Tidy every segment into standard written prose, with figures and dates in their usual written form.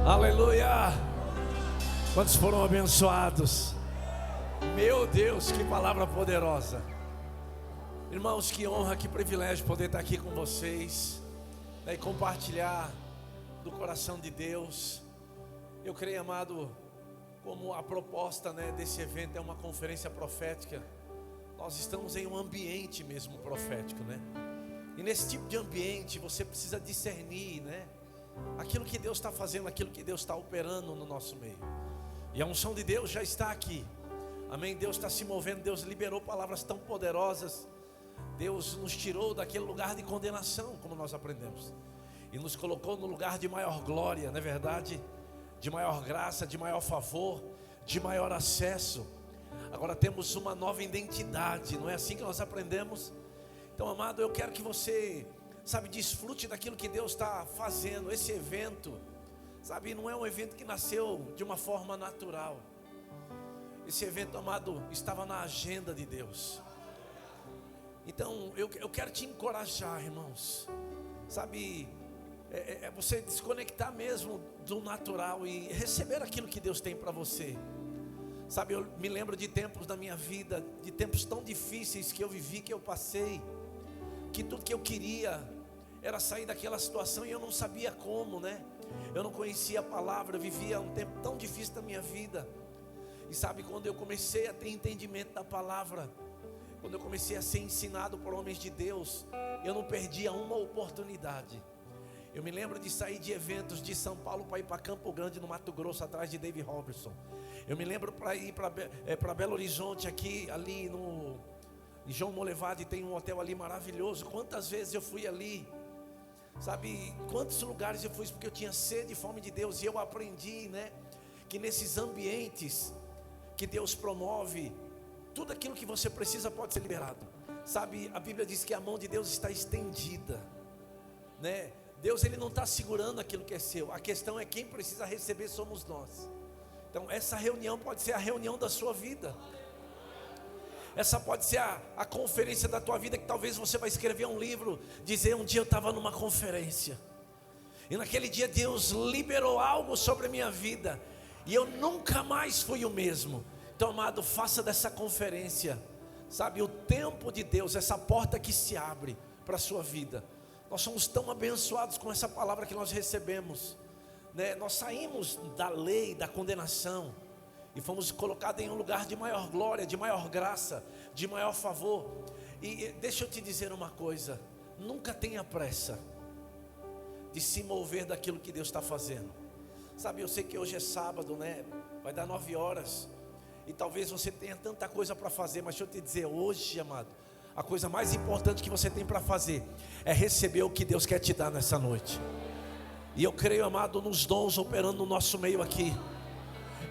Aleluia! Quantos foram abençoados? Meu Deus, que palavra poderosa! Irmãos, que honra, que privilégio poder estar aqui com vocês, né, e compartilhar do coração de Deus. Eu creio, amado, como a proposta, né, desse evento é uma conferência profética. Nós estamos em um ambiente mesmo profético, né? E nesse tipo de ambiente você precisa discernir, né, aquilo que Deus está fazendo, aquilo que Deus está operando no nosso meio. E a unção de Deus já está aqui. Amém? Deus está se movendo. Deus liberou palavras tão poderosas. Deus nos tirou daquele lugar de condenação, como nós aprendemos, e nos colocou no lugar de maior glória, não é verdade? De maior graça, de maior favor, de maior acesso. Agora temos uma nova identidade, não é assim que nós aprendemos? Então, amado, eu quero que você, sabe, desfrute daquilo que Deus está fazendo. Esse evento, sabe, não é um evento que nasceu de uma forma natural. Esse evento, amado, estava na agenda de Deus. Então, eu quero te encorajar, irmãos, sabe, você desconectar mesmo do natural e receber aquilo que Deus tem para você. Sabe, eu me lembro de tempos da minha vida, de tempos tão difíceis que eu vivi, que eu passei, que tudo que eu queria era sair daquela situação e eu não sabia como, né? Eu não conhecia a palavra, eu vivia um tempo tão difícil da minha vida. E sabe, quando eu comecei a ter entendimento da palavra, quando eu comecei a ser ensinado por homens de Deus, eu não perdia uma oportunidade. Eu me lembro de sair de eventos de São Paulo para ir para Campo Grande, no Mato Grosso, atrás de David Robertson. Eu me lembro para ir para Belo Horizonte, aqui, ali em João Molevade, tem um hotel ali maravilhoso. Quantas vezes eu fui ali, sabe, quantos lugares eu fui, porque eu tinha sede e fome de Deus. E eu aprendi, né, que nesses ambientes que Deus promove, tudo aquilo que você precisa pode ser liberado. Sabe, a Bíblia diz que a mão de Deus está estendida, né? Deus, ele não está segurando aquilo que é seu. A questão é quem precisa receber somos nós. Então essa reunião pode ser a reunião da sua vida. Essa pode ser a conferência da tua vida, que talvez você vai escrever um livro, dizer: um dia eu estava numa conferência, e naquele dia Deus liberou algo sobre a minha vida, e eu nunca mais fui o mesmo. Então, amado, faça dessa conferência, sabe, o tempo de Deus, essa porta que se abre para a sua vida. Nós somos tão abençoados com essa palavra que nós recebemos, né? Nós saímos da lei, da condenação, e fomos colocados em um lugar de maior glória, de maior graça, de maior favor. E deixa eu te dizer uma coisa: nunca tenha pressa de se mover daquilo que Deus está fazendo. Sabe, eu sei que hoje é sábado, né? Vai dar 9 horas, e talvez você tenha tanta coisa para fazer, mas deixa eu te dizer, hoje, amado, a coisa mais importante que você tem para fazer é receber o que Deus quer te dar nessa noite. E eu creio, amado, nos dons operando no nosso meio aqui.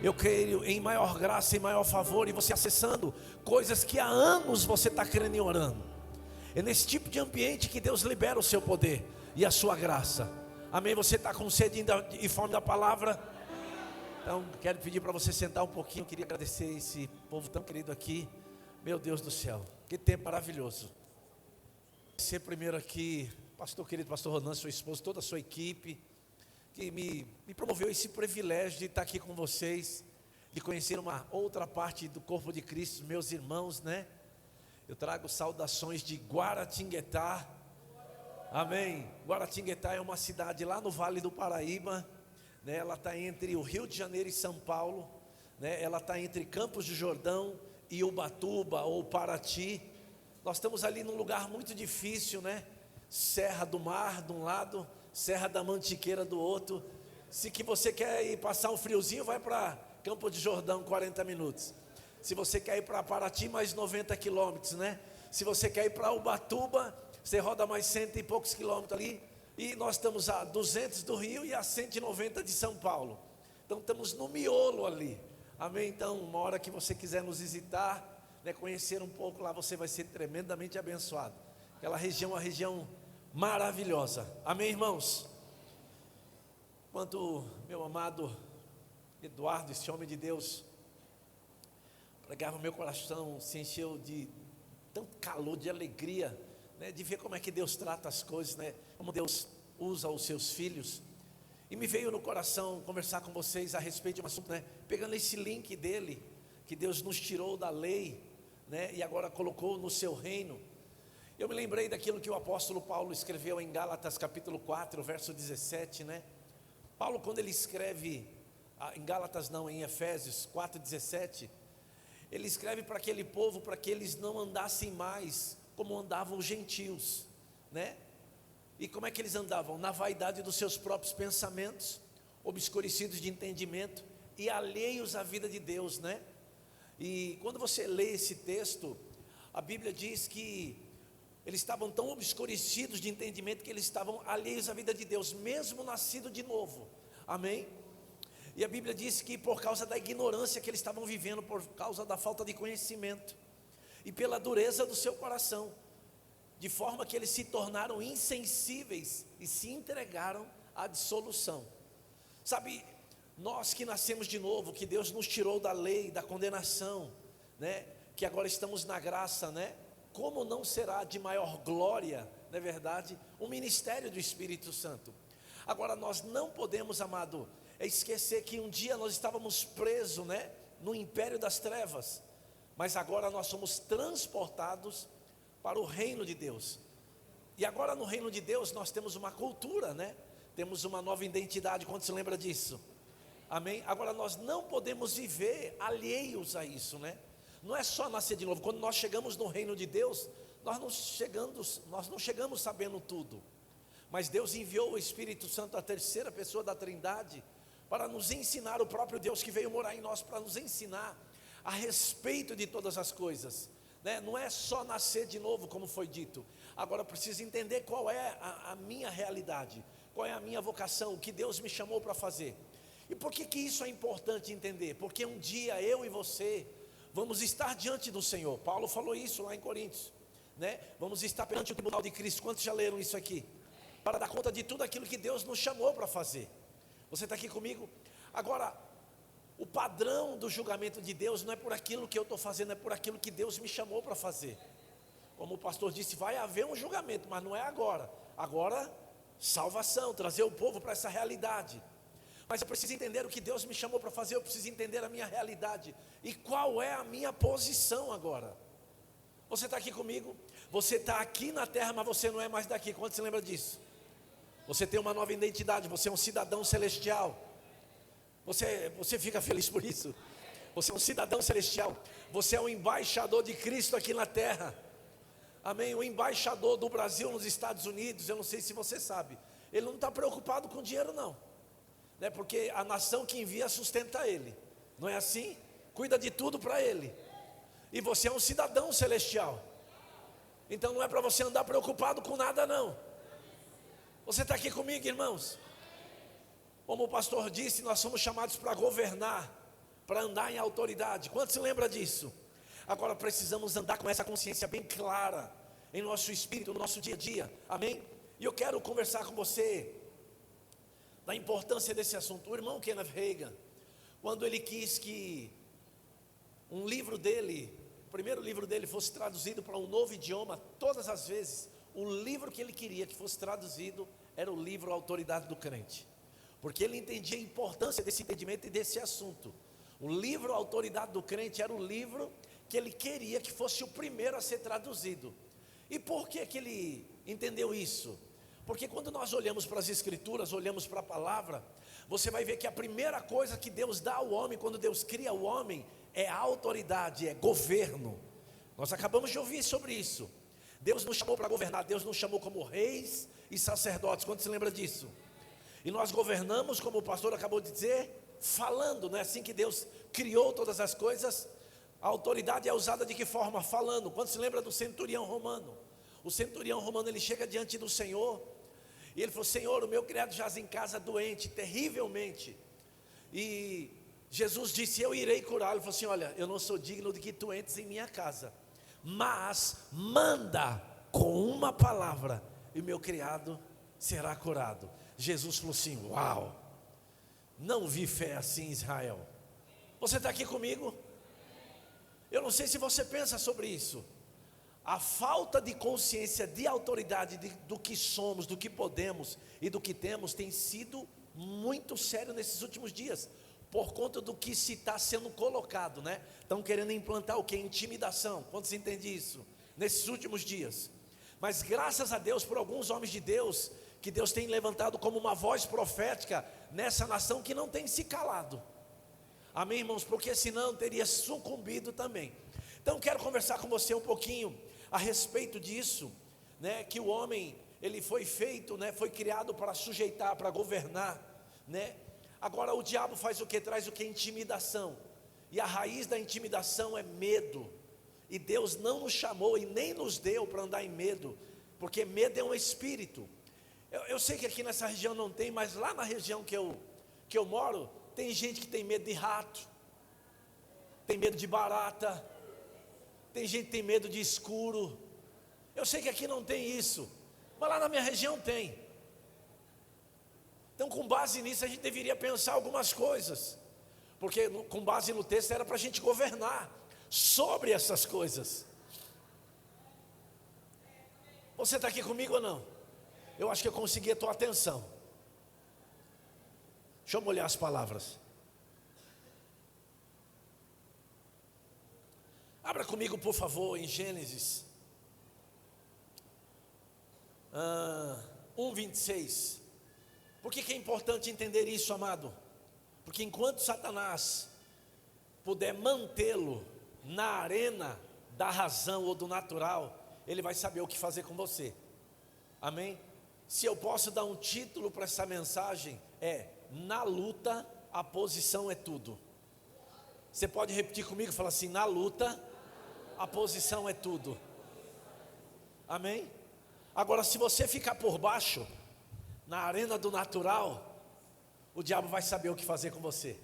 Eu creio em maior graça e maior favor, e você acessando coisas que há anos você está querendo e orando. É nesse tipo de ambiente que Deus libera o seu poder e a sua graça. Amém? Você está com sede e fome da palavra? Então quero pedir para você sentar um pouquinho. Eu queria agradecer esse povo tão querido aqui. Meu Deus do céu, que tempo maravilhoso. Ser primeiro aqui, pastor querido, pastor Ronan, sua esposa, toda a sua equipe, que me promoveu esse privilégio de estar aqui com vocês, de conhecer uma outra parte do corpo de Cristo, meus irmãos, né? Eu trago saudações de Guaratinguetá. Amém. Guaratinguetá é uma cidade lá no Vale do Paraíba, né? Ela está entre o Rio de Janeiro e São Paulo, né? Ela está entre Campos do Jordão e Ubatuba ou Paraty. Nós estamos ali num lugar muito difícil, né? Serra do Mar de um lado, Serra da Mantiqueira do outro. Se que você quer ir passar um friozinho, vai para Campos do Jordão, 40 minutos. Se você quer ir para Paraty, mais 90 quilômetros, né? Se você quer ir para Ubatuba, você roda mais 100 e poucos quilômetros ali. E nós estamos a 200 do Rio e a 190 de São Paulo. Então estamos no miolo ali. Amém? Então, uma hora que você quiser nos visitar, né, conhecer um pouco lá, você vai ser tremendamente abençoado. Aquela região é uma região maravilhosa. Amém, irmãos? Quando meu amado Eduardo, esse homem de Deus, pregava, meu coração se encheu de tanto calor, de alegria, né, de ver como é que Deus trata as coisas, né, como Deus usa os seus filhos. E me veio no coração conversar com vocês a respeito de um assunto, né? Pegando esse link dele, que Deus nos tirou da lei, né? E agora colocou no seu reino. Eu me lembrei daquilo que o apóstolo Paulo escreveu em Gálatas capítulo 4, verso 17, né? Paulo, quando ele escreve, em Gálatas não, em Efésios 4, 17, ele escreve para aquele povo, para que eles não andassem mais como andavam os gentios, né? E como é que eles andavam? Na vaidade dos seus próprios pensamentos, obscurecidos de entendimento e alheios à vida de Deus, né? E quando você lê esse texto, a Bíblia diz que eles estavam tão obscurecidos de entendimento que eles estavam alheios à vida de Deus, mesmo nascido de novo, amém? E a Bíblia diz que por causa da ignorância que eles estavam vivendo, por causa da falta de conhecimento e pela dureza do seu coração, de forma que eles se tornaram insensíveis e se entregaram à dissolução. Sabe, nós que nascemos de novo, que Deus nos tirou da lei, da condenação, né? Que agora estamos na graça, né? Como não será de maior glória, não é verdade, o ministério do Espírito Santo? Agora nós não podemos, amado, esquecer que um dia nós estávamos presos, né? No império das trevas, mas agora nós somos transportados para o reino de Deus. E agora no reino de Deus nós temos uma cultura, né? Temos uma nova identidade. Quando se lembra disso? Amém? Agora nós não podemos viver alheios a isso, né? Não é só nascer de novo. Quando nós chegamos no reino de Deus, nós não chegamos sabendo tudo. Mas Deus enviou o Espírito Santo, a terceira pessoa da Trindade, para nos ensinar, o próprio Deus que veio morar em nós, para nos ensinar a respeito de todas as coisas, né? Não é só nascer de novo, como foi dito. Agora eu preciso entender qual é a minha realidade, qual é a minha vocação, o que Deus me chamou para fazer. E por que isso é importante entender? Porque um dia eu e você vamos estar diante do Senhor. Paulo falou isso lá em Coríntios, né? Vamos estar perante o tribunal de Cristo. Quantos já leram isso aqui? Para dar conta de tudo aquilo que Deus nos chamou para fazer. Você está aqui comigo? Agora, o padrão do julgamento de Deus não é por aquilo que eu estou fazendo, é por aquilo que Deus me chamou para fazer. Como o pastor disse, vai haver um julgamento, mas não é agora. Agora, salvação, trazer o povo para essa realidade. Mas eu preciso entender o que Deus me chamou para fazer, eu preciso entender a minha realidade. E qual é a minha posição agora? Você está aqui comigo? Você está aqui na terra, mas você não é mais daqui. Quando você lembra disso? Você tem uma nova identidade, você é um cidadão celestial. Você fica feliz por isso? Você é um cidadão celestial. Você é um embaixador de Cristo aqui na terra. Amém? O embaixador do Brasil nos Estados Unidos, eu não sei se você sabe, ele não está preocupado com dinheiro não, né? Porque a nação que envia sustenta ele, não é assim? Cuida de tudo para ele. E você é um cidadão celestial. Então não é para você andar preocupado com nada não. Você está aqui comigo, irmãos? Como o pastor disse, nós somos chamados para governar, para andar em autoridade. Quanto se lembra disso? Agora precisamos andar com essa consciência bem clara em nosso espírito, no nosso dia a dia, amém? E eu quero conversar com você da importância desse assunto. O irmão Kenneth Hagin, quando ele quis que um livro dele, o primeiro livro dele fosse traduzido para um novo idioma, todas as vezes, o livro que ele queria que fosse traduzido era o livro Autoridade do Crente, porque ele entendia a importância desse entendimento e desse assunto. O livro Autoridade do Crente era o livro que ele queria que fosse o primeiro a ser traduzido. E por que ele entendeu isso? Porque quando nós olhamos para as Escrituras, olhamos para a palavra, você vai ver que a primeira coisa que Deus dá ao homem, quando Deus cria o homem, é autoridade, é governo. Nós acabamos de ouvir sobre isso. Deus nos chamou para governar, Deus nos chamou como reis e sacerdotes. Quando se lembra disso? E nós governamos, como o pastor acabou de dizer, falando. Não é assim que Deus criou todas as coisas? A autoridade é usada de que forma? Falando. Quando se lembra do centurião romano? O centurião romano, ele chega diante do Senhor e ele falou: Senhor, o meu criado jaz em casa doente, terrivelmente. E Jesus disse: eu irei curá-lo. Ele falou assim: olha, eu não sou digno de que tu entres em minha casa, mas manda com uma palavra e o meu criado será curado. Jesus falou assim: uau, não vi fé assim em Israel. Você está aqui comigo? Eu não sei se você pensa sobre isso. A falta de consciência de autoridade do que somos, do que podemos e do que temos tem sido muito sério nesses últimos dias, por conta do que se está sendo colocado, né? Estão querendo implantar o que? Intimidação. Quantos entendem isso? Nesses últimos dias. Mas graças a Deus por alguns homens de Deus, que Deus tem levantado como uma voz profética nessa nação que não tem se calado. Amém, irmãos? Porque senão teria sucumbido também. Então quero conversar com você um pouquinho a respeito disso, né? Que o homem, ele foi feito, né? Foi criado para sujeitar, para governar, né? Agora o diabo faz o que? Traz o que? Intimidação. E a raiz da intimidação é medo. E Deus não nos chamou e nem nos deu para andar em medo, porque medo é um espírito. Eu sei que aqui nessa região não tem, mas lá na região que eu moro, tem gente que tem medo de rato, tem medo de barata, tem gente que tem medo de escuro. Eu sei que aqui não tem isso, mas lá na minha região tem. Então, com base nisso, a gente deveria pensar algumas coisas, porque com base no texto era para a gente governar sobre essas coisas. Você está aqui comigo ou não? Eu acho que eu consegui a tua atenção. Deixa eu molhar as palavras. Abra comigo, por favor, em Gênesis 1:26. Por que é importante entender isso, amado? Porque enquanto Satanás puder mantê-lo na arena da razão ou do natural, ele vai saber o que fazer com você. Amém? Se eu posso dar um título para essa mensagem, na luta a posição é tudo. Você pode repetir comigo e falar assim: na luta a posição é tudo. Amém? Agora, se você ficar por baixo, na arena do natural, o diabo vai saber o que fazer com você.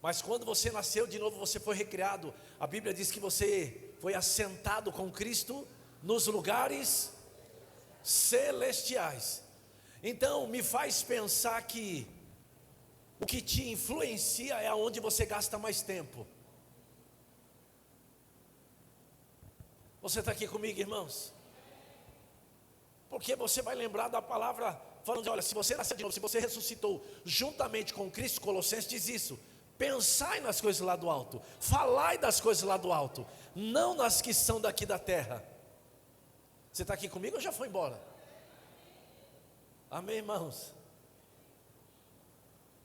Mas quando você nasceu de novo, você foi recriado. A Bíblia diz que você foi assentado com Cristo nos lugares celestiais. Então me faz pensar que o que te influencia é aonde você gasta mais tempo. Você está aqui comigo, irmãos? Porque você vai lembrar da palavra falando de, olha, se você nasceu de novo, se você ressuscitou juntamente com Cristo, Colossenses diz isso: pensai nas coisas lá do alto, falai das coisas lá do alto, não nas que são daqui da terra. Você está aqui comigo ou já foi embora? Amém, irmãos?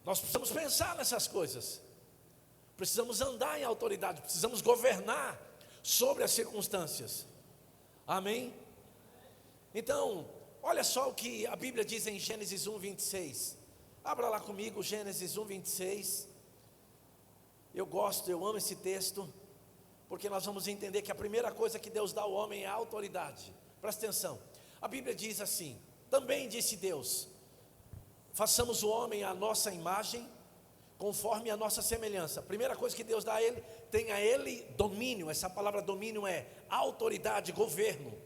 Nós precisamos pensar nessas coisas, precisamos andar em autoridade, precisamos governar sobre as circunstâncias. Amém? Então, olha só o que a Bíblia diz em Gênesis 1:26. Abra lá comigo, Gênesis 1:26. Eu amo esse texto, porque nós vamos entender que a primeira coisa que Deus dá ao homem é a autoridade. Presta atenção, a Bíblia diz assim: também disse Deus, façamos o homem à nossa imagem, conforme a nossa semelhança. A primeira coisa que Deus dá a ele, tem a ele domínio. Essa palavra domínio é autoridade, governo,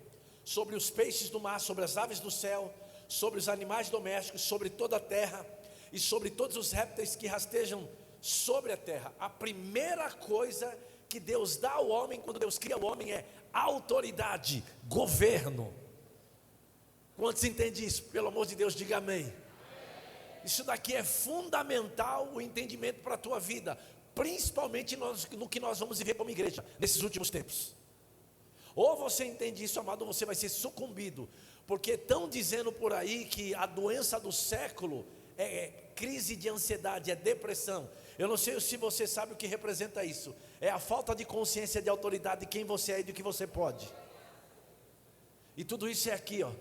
sobre os peixes do mar, sobre as aves do céu, sobre os animais domésticos, sobre toda a terra e sobre todos os répteis que rastejam sobre a terra. A primeira coisa que Deus dá ao homem, quando Deus cria o homem, é autoridade, governo. Quantos entendem isso? Pelo amor de Deus, diga amém. Isso daqui é fundamental, o entendimento para a tua vida, principalmente no que nós vamos viver como igreja nesses últimos tempos. Ou você entende isso, amado, ou você vai ser sucumbido, porque estão dizendo por aí que a doença do século é crise de ansiedade, é depressão. Eu não sei se você sabe o que representa isso. É a falta de consciência de autoridade de quem você é e do que você pode. E tudo isso é aqui, ó.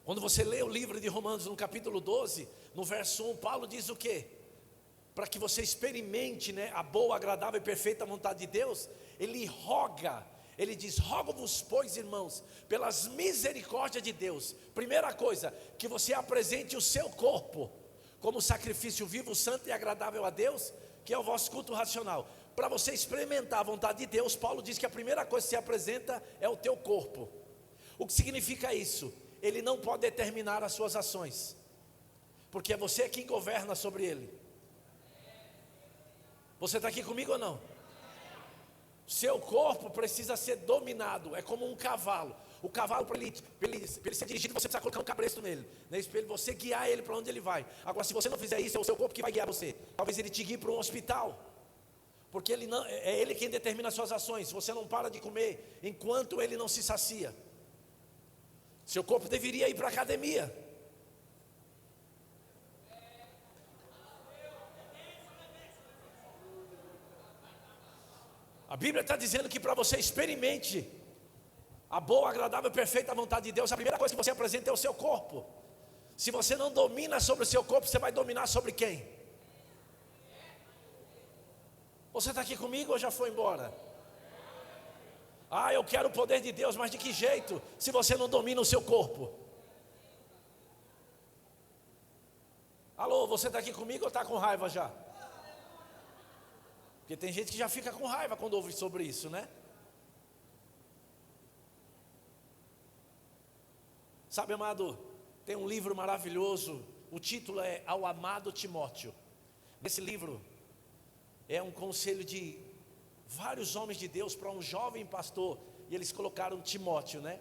Quando você lê o livro de Romanos no capítulo 12, no verso 1, Paulo diz o quê? Para que você experimente, né, a boa, agradável e perfeita vontade de Deus, ele roga, ele diz: rogo-vos, pois, irmãos, pelas misericórdias de Deus, primeira coisa, que você apresente o seu corpo como sacrifício vivo, santo e agradável a Deus, que é o vosso culto racional. Para você experimentar a vontade de Deus, Paulo diz que a primeira coisa que se apresenta é o teu corpo. O que significa isso? Ele não pode determinar as suas ações, porque é você quem governa sobre ele. Você está aqui comigo ou não? Seu corpo precisa ser dominado, é como um cavalo. O cavalo, para ele ser dirigido, você precisa colocar um cabresto nele, né? Para você guiar ele para onde ele vai. Agora, se você não fizer isso, é o seu corpo que vai guiar você. Talvez ele te guie para um hospital, porque ele não, é ele quem determina as suas ações. Você não para de comer enquanto ele não se sacia. Seu corpo deveria ir para a academia. A Bíblia está dizendo que para você experimente a boa, agradável e perfeita vontade de Deus, a primeira coisa que você apresenta é o seu corpo. Se você não domina sobre o seu corpo, você vai dominar sobre quem? Você está aqui comigo ou já foi embora? Ah, eu quero o poder de Deus, mas de que jeito? Se você não domina o seu corpo. Alô, você está aqui comigo ou está com raiva já? Porque tem gente que já fica com raiva quando ouve sobre isso, né? Sabe, amado, tem um livro maravilhoso, o título é Ao Amado Timóteo. Nesse livro é um conselho de vários homens de Deus para um jovem pastor, e eles colocaram Timóteo, né?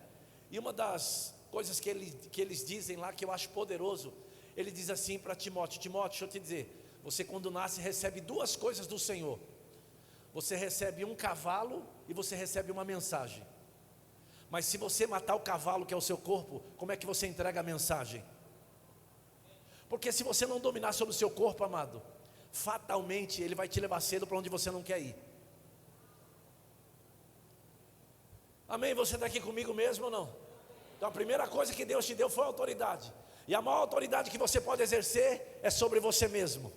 E uma das coisas que eles dizem lá, que eu acho poderoso, ele diz assim para Timóteo: Timóteo, deixa eu te dizer, você quando nasce recebe duas coisas do Senhor. Você recebe um cavalo e você recebe uma mensagem. Mas se você matar o cavalo, que é o seu corpo, como é que você entrega a mensagem? Porque se você não dominar sobre o seu corpo, amado, fatalmente ele vai te levar cedo para onde você não quer ir. Amém? Você está aqui comigo mesmo ou não? Então a primeira coisa que Deus te deu foi a autoridade. E a maior autoridade que você pode exercer é sobre você mesmo.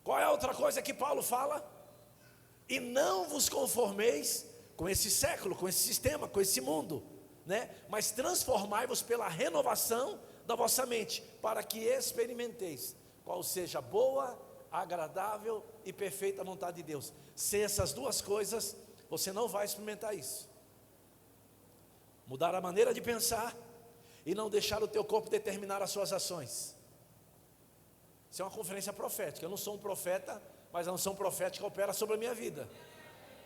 Qual é a outra coisa que Paulo fala? E não vos conformeis com esse século, com esse sistema, com esse mundo, né? Mas transformai-vos pela renovação da vossa mente, para que experimenteis qual seja a boa, agradável e perfeita vontade de Deus. Sem essas duas coisas, você não vai experimentar isso. Mudar a maneira de pensar e não deixar o teu corpo determinar as suas ações. Isso é uma conferência profética. Eu não sou um profeta, mas a unção profética opera sobre a minha vida.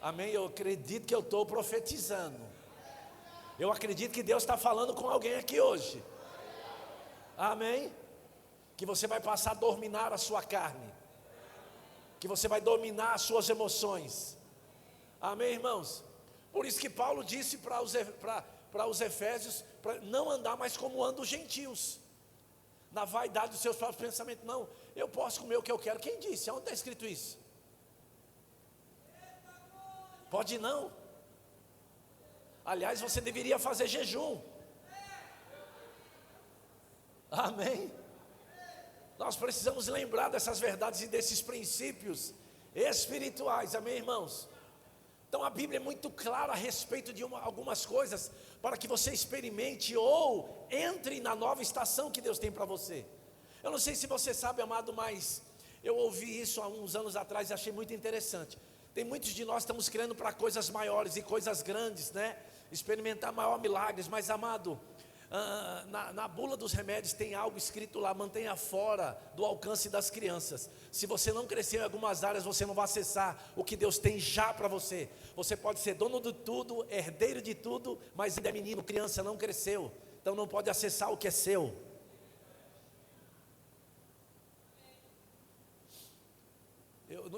Amém? Eu acredito que eu estou profetizando. Eu acredito que Deus está falando com alguém aqui hoje. Amém? Que você vai passar a dominar a sua carne, que você vai dominar as suas emoções. Amém, irmãos? Por isso que Paulo disse para os Efésios, para não andar mais como andam os gentios, na vaidade dos seus próprios pensamentos. Não, eu posso comer o que eu quero. Quem disse? Onde está escrito isso? Pode não. Aliás, você deveria fazer jejum. Amém? Nós precisamos lembrar dessas verdades e desses princípios espirituais. Amém, irmãos? Então a Bíblia é muito clara a respeito de algumas coisas, para que você experimente ou entre na nova estação que Deus tem para você. Eu não sei se você sabe, amado, mas eu ouvi isso há uns anos atrás e achei muito interessante. Tem muitos de nós que estamos querendo para coisas maiores e coisas grandes, né? Experimentar maior milagres, mas amado, na bula dos remédios tem algo escrito lá: mantenha fora do alcance das crianças. Se você não crescer em algumas áreas, você não vai acessar o que Deus tem já para você. Você pode ser dono de tudo, herdeiro de tudo, mas ainda é menino, criança, não cresceu, então não pode acessar o que é seu.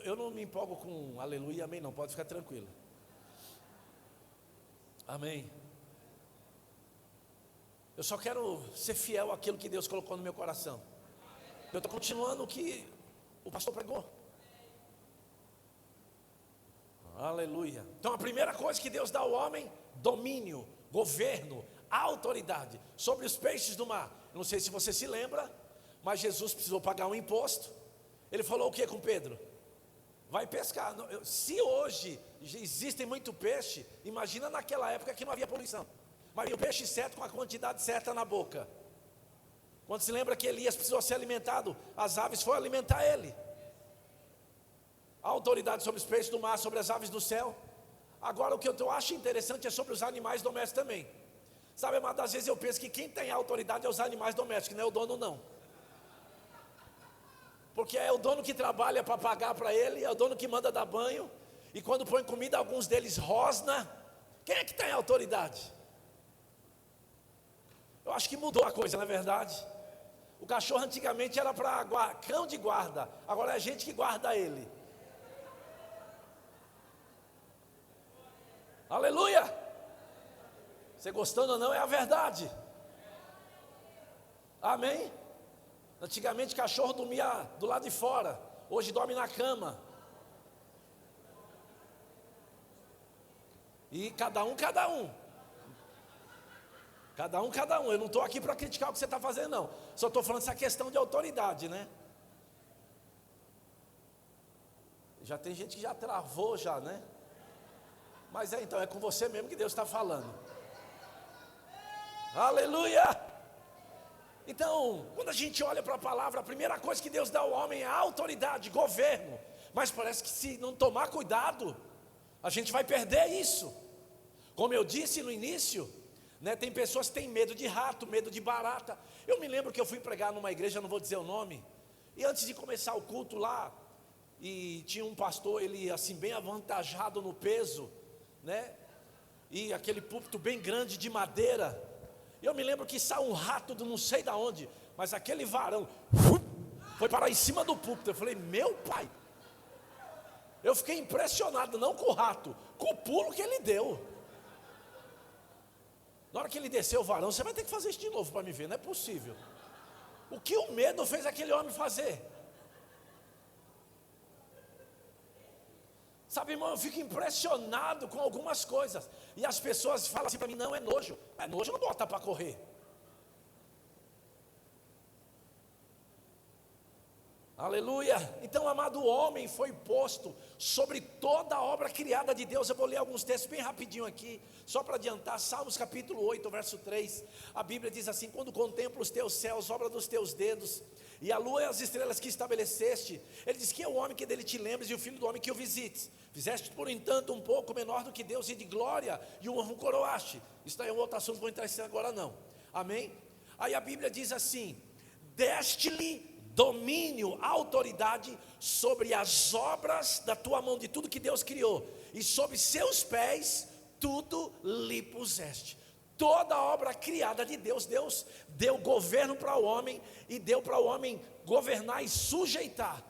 Eu não me empolgo com aleluia e amém não, pode ficar tranquilo. Amém. Eu só quero ser fiel àquilo que Deus colocou no meu coração. Eu estou continuando o que o pastor pregou. Aleluia. Então a primeira coisa que Deus dá ao homem: domínio, governo, autoridade sobre os peixes do mar. Eu não sei se você se lembra, mas Jesus precisou pagar um imposto. Ele falou o que com Pedro? Vai pescar. Se hoje existem muito peixe, imagina naquela época que não havia poluição. Mas o peixe certo, com a quantidade certa na boca. Quando se lembra que Elias precisou ser alimentado, as aves foram alimentar ele. A autoridade sobre os peixes do mar, sobre as aves do céu. Agora o que eu acho interessante é sobre os animais domésticos também. Sabe, mas às vezes eu penso que quem tem autoridade é os animais domésticos, não é o dono não. Porque é o dono que trabalha para pagar para ele, é o dono que manda dar banho. E quando põe comida, alguns deles rosna. Quem é que tem autoridade? Eu acho que mudou a coisa, não é verdade? O cachorro antigamente era para cão de guarda, agora é a gente que guarda ele. Aleluia! Você gostando ou não, é a verdade. Amém? Antigamente cachorro dormia do lado de fora, hoje dorme na cama. E cada um. Cada um. Eu não estou aqui para criticar o que você está fazendo, não. Só estou falando essa questão de autoridade, né? Já tem gente que já travou já, né? Mas então, é com você mesmo que Deus está falando. Aleluia! Então, quando a gente olha para a palavra, a primeira coisa que Deus dá ao homem é autoridade, governo. Mas parece que se não tomar cuidado, a gente vai perder isso. Como eu disse no início, né, tem pessoas que têm medo de rato, medo de barata. Eu me lembro que eu fui pregar numa igreja, não vou dizer o nome, e antes de começar o culto lá, e tinha um pastor, ele assim bem avantajado no peso, né, e aquele púlpito bem grande de madeira. Eu me lembro que saiu um rato do não sei da onde, mas aquele varão foi parar em cima do púlpito. Eu falei, meu pai, eu fiquei impressionado, não com o rato, com o pulo que ele deu. Na hora que ele desceu o varão, você vai ter que fazer isso de novo para me ver, não é possível. O que o medo fez aquele homem fazer? Sabe, irmão, eu fico impressionado com algumas coisas. E as pessoas falam assim para mim, não, é nojo. É nojo, não bota para correr. Aleluia. Então, amado, o homem foi posto sobre toda a obra criada de Deus. Eu vou ler alguns textos bem rapidinho aqui, só para adiantar. Salmos capítulo 8, verso 3. A Bíblia diz assim: quando contemplo os teus céus, obra dos teus dedos, e a lua e as estrelas que estabeleceste, ele diz: que é o homem que dele te lembres, e o filho do homem que o visites. Fizeste, por entanto, um pouco menor do que Deus, e de glória e honra o coroaste. Isso daí é um outro assunto, não vou entrar nisso agora não. Amém? Aí a Bíblia diz assim: deste-lhe domínio, autoridade sobre as obras da tua mão, de tudo que Deus criou, e sobre seus pés tudo lhe puseste. Toda obra criada de Deus, Deus deu governo para o homem, e deu para o homem governar e sujeitar.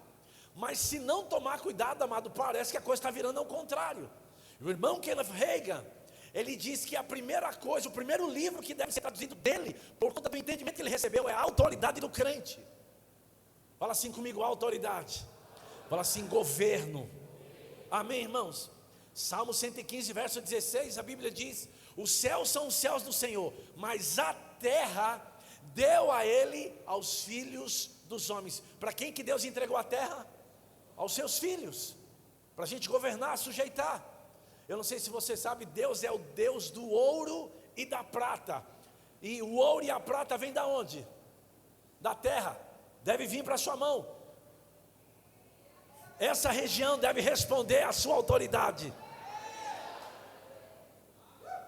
Mas se não tomar cuidado, amado, parece que a coisa está virando ao contrário. O irmão Kenneth Hagin, ele diz que a primeira coisa, o primeiro livro que deve ser traduzido dele, por conta do entendimento que ele recebeu, é a autoridade do crente. Fala assim comigo, autoridade. Fala assim, governo. Amém, irmãos? Salmo 115, verso 16, a Bíblia diz: os céus são os céus do Senhor, mas a terra deu a ele, aos filhos dos homens. Para quem que Deus entregou a terra? Aos seus filhos, para a gente governar, sujeitar. Eu não sei se você sabe, Deus é o Deus do ouro e da prata. E o ouro e a prata vem da onde? Da terra. Deve vir para a sua mão. Essa região deve responder à sua autoridade.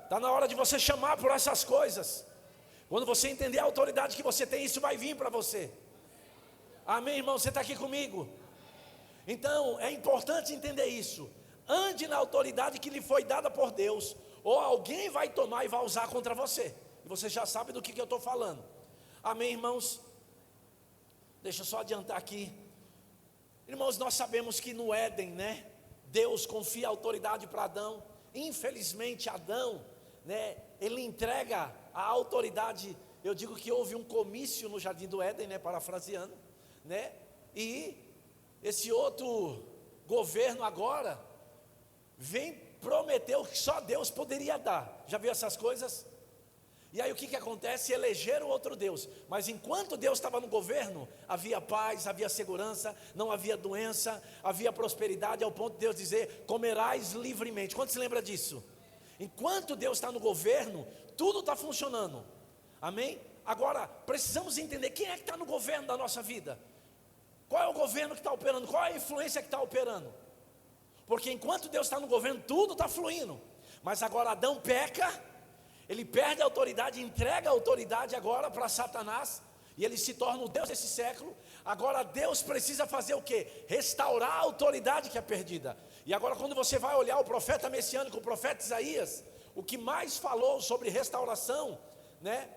Está na hora de você chamar por essas coisas. Quando você entender a autoridade que você tem, isso vai vir para você. Amém, irmão? Você está aqui comigo? Então, é importante entender isso. Ande na autoridade que lhe foi dada por Deus, ou alguém vai tomar e vai usar contra você. E você já sabe do que eu estou falando. Amém, irmãos? Deixa eu só adiantar aqui. Irmãos, nós sabemos que no Éden, né, Deus confia a autoridade para Adão. Infelizmente, Adão, né, ele entrega a autoridade. Eu digo que houve um comício no Jardim do Éden, né, parafraseando, né, e esse outro governo agora vem prometer o que só Deus poderia dar. Já viu essas coisas? E aí o que acontece? Elegeram outro Deus. Mas enquanto Deus estava no governo, havia paz, havia segurança, não havia doença, havia prosperidade, ao ponto de Deus dizer: comerás livremente. Quanto se lembra disso? Enquanto Deus está no governo, tudo está funcionando. Amém? Agora, precisamos entender quem é que está no governo da nossa vida. Qual é o governo que está operando? Qual é a influência que está operando? Porque enquanto Deus está no governo, tudo está fluindo. Mas agora Adão peca, ele perde a autoridade, entrega a autoridade agora para Satanás, e ele se torna o Deus desse século. Agora Deus precisa fazer o quê? Restaurar a autoridade que é perdida. E agora quando você vai olhar o profeta messiânico, o profeta Isaías, o que mais falou sobre restauração, né,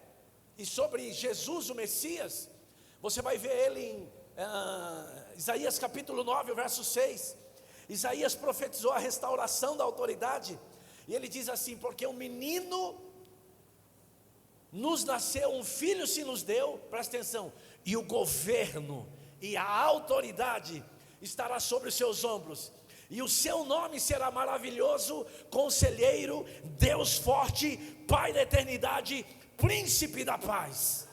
e sobre Jesus o Messias, você vai ver ele em Isaías capítulo 9, verso 6. Isaías profetizou a restauração da autoridade, e ele diz assim: porque um menino nos nasceu, um filho se nos deu, presta atenção, e o governo e a autoridade estará sobre os seus ombros, e o seu nome será maravilhoso, conselheiro, Deus forte, Pai da eternidade, príncipe da paz.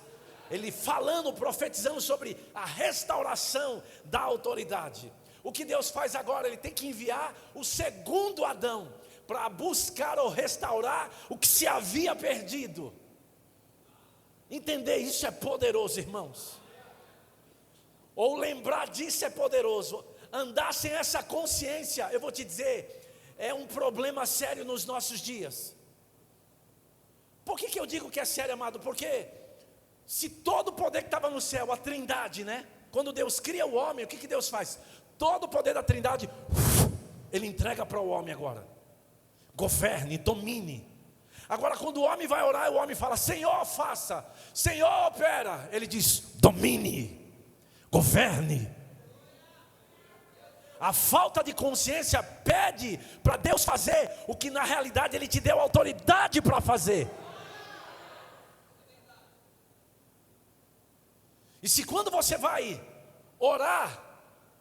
Ele falando, profetizando sobre a restauração da autoridade. O que Deus faz agora? Ele tem que enviar o segundo Adão, para buscar ou restaurar o que se havia perdido. Entender isso é poderoso, irmãos. Ou lembrar disso é poderoso. Andar sem essa consciência, eu vou te dizer, é um problema sério nos nossos dias. Por que eu digo que é sério, amado? Porque se todo o poder que estava no céu, a trindade, né? Quando Deus cria o homem, o que Deus faz? Todo o poder da trindade, Ele entrega para o homem agora. Governe, domine. Agora quando o homem vai orar, o homem fala: Senhor, faça. Senhor, opera. Ele diz: domine, governe. A falta de consciência pede para Deus fazer o que na realidade Ele te deu autoridade para fazer. E se quando você vai orar,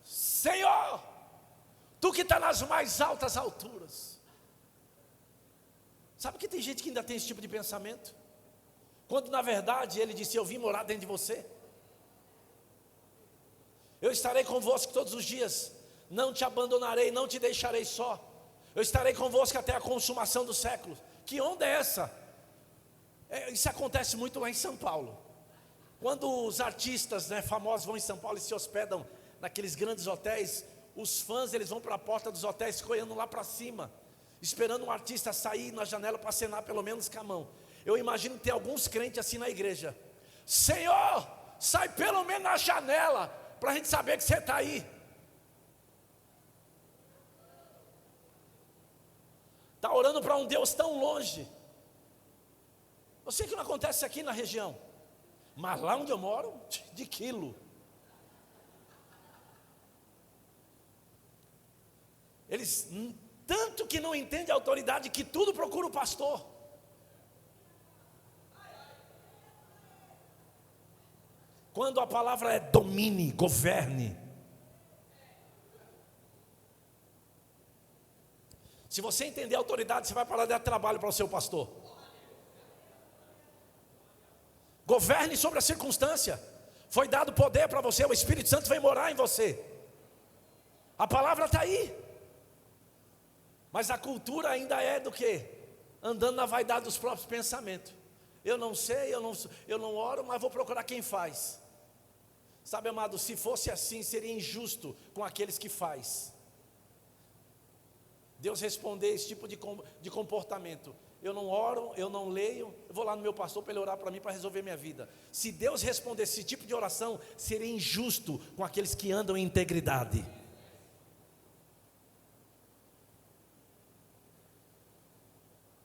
Senhor, Tu que está nas mais altas alturas. Sabe que tem gente que ainda tem esse tipo de pensamento? Quando na verdade Ele disse: eu vim morar dentro de você. Eu estarei convosco todos os dias, não te abandonarei, não te deixarei só. Eu estarei convosco até a consumação dos séculos. Que onda é essa? Isso acontece muito lá em São Paulo. Quando os artistas, né, famosos vão em São Paulo e se hospedam naqueles grandes hotéis, os fãs eles vão para a porta dos hotéis, olhando lá para cima, esperando um artista sair na janela para acenar pelo menos com a mão. Eu imagino que tem alguns crentes assim na igreja: Senhor, sai pelo menos na janela, para a gente saber que você está aí. Está orando para um Deus tão longe. Eu sei que não acontece aqui na região, mas lá onde eu moro, de quilo. Eles tanto que não entendem a autoridade, que tudo procura o pastor. Quando a palavra é domine, governe. Se você entender a autoridade, você vai parar de dar trabalho para o seu pastor. Governe sobre a circunstância. Foi dado poder para você, o Espírito Santo vem morar em você. A palavra está aí. Mas a cultura ainda é do quê? Andando na vaidade dos próprios pensamentos. Eu não sei, eu não oro, mas vou procurar quem faz. Sabe, amado, se fosse assim, seria injusto com aqueles que faz. Deus responder esse tipo de comportamento. Eu não oro, eu não leio, eu vou lá no meu pastor para ele orar para mim, para resolver minha vida. Se Deus responder esse tipo de oração, seria injusto com aqueles que andam em integridade.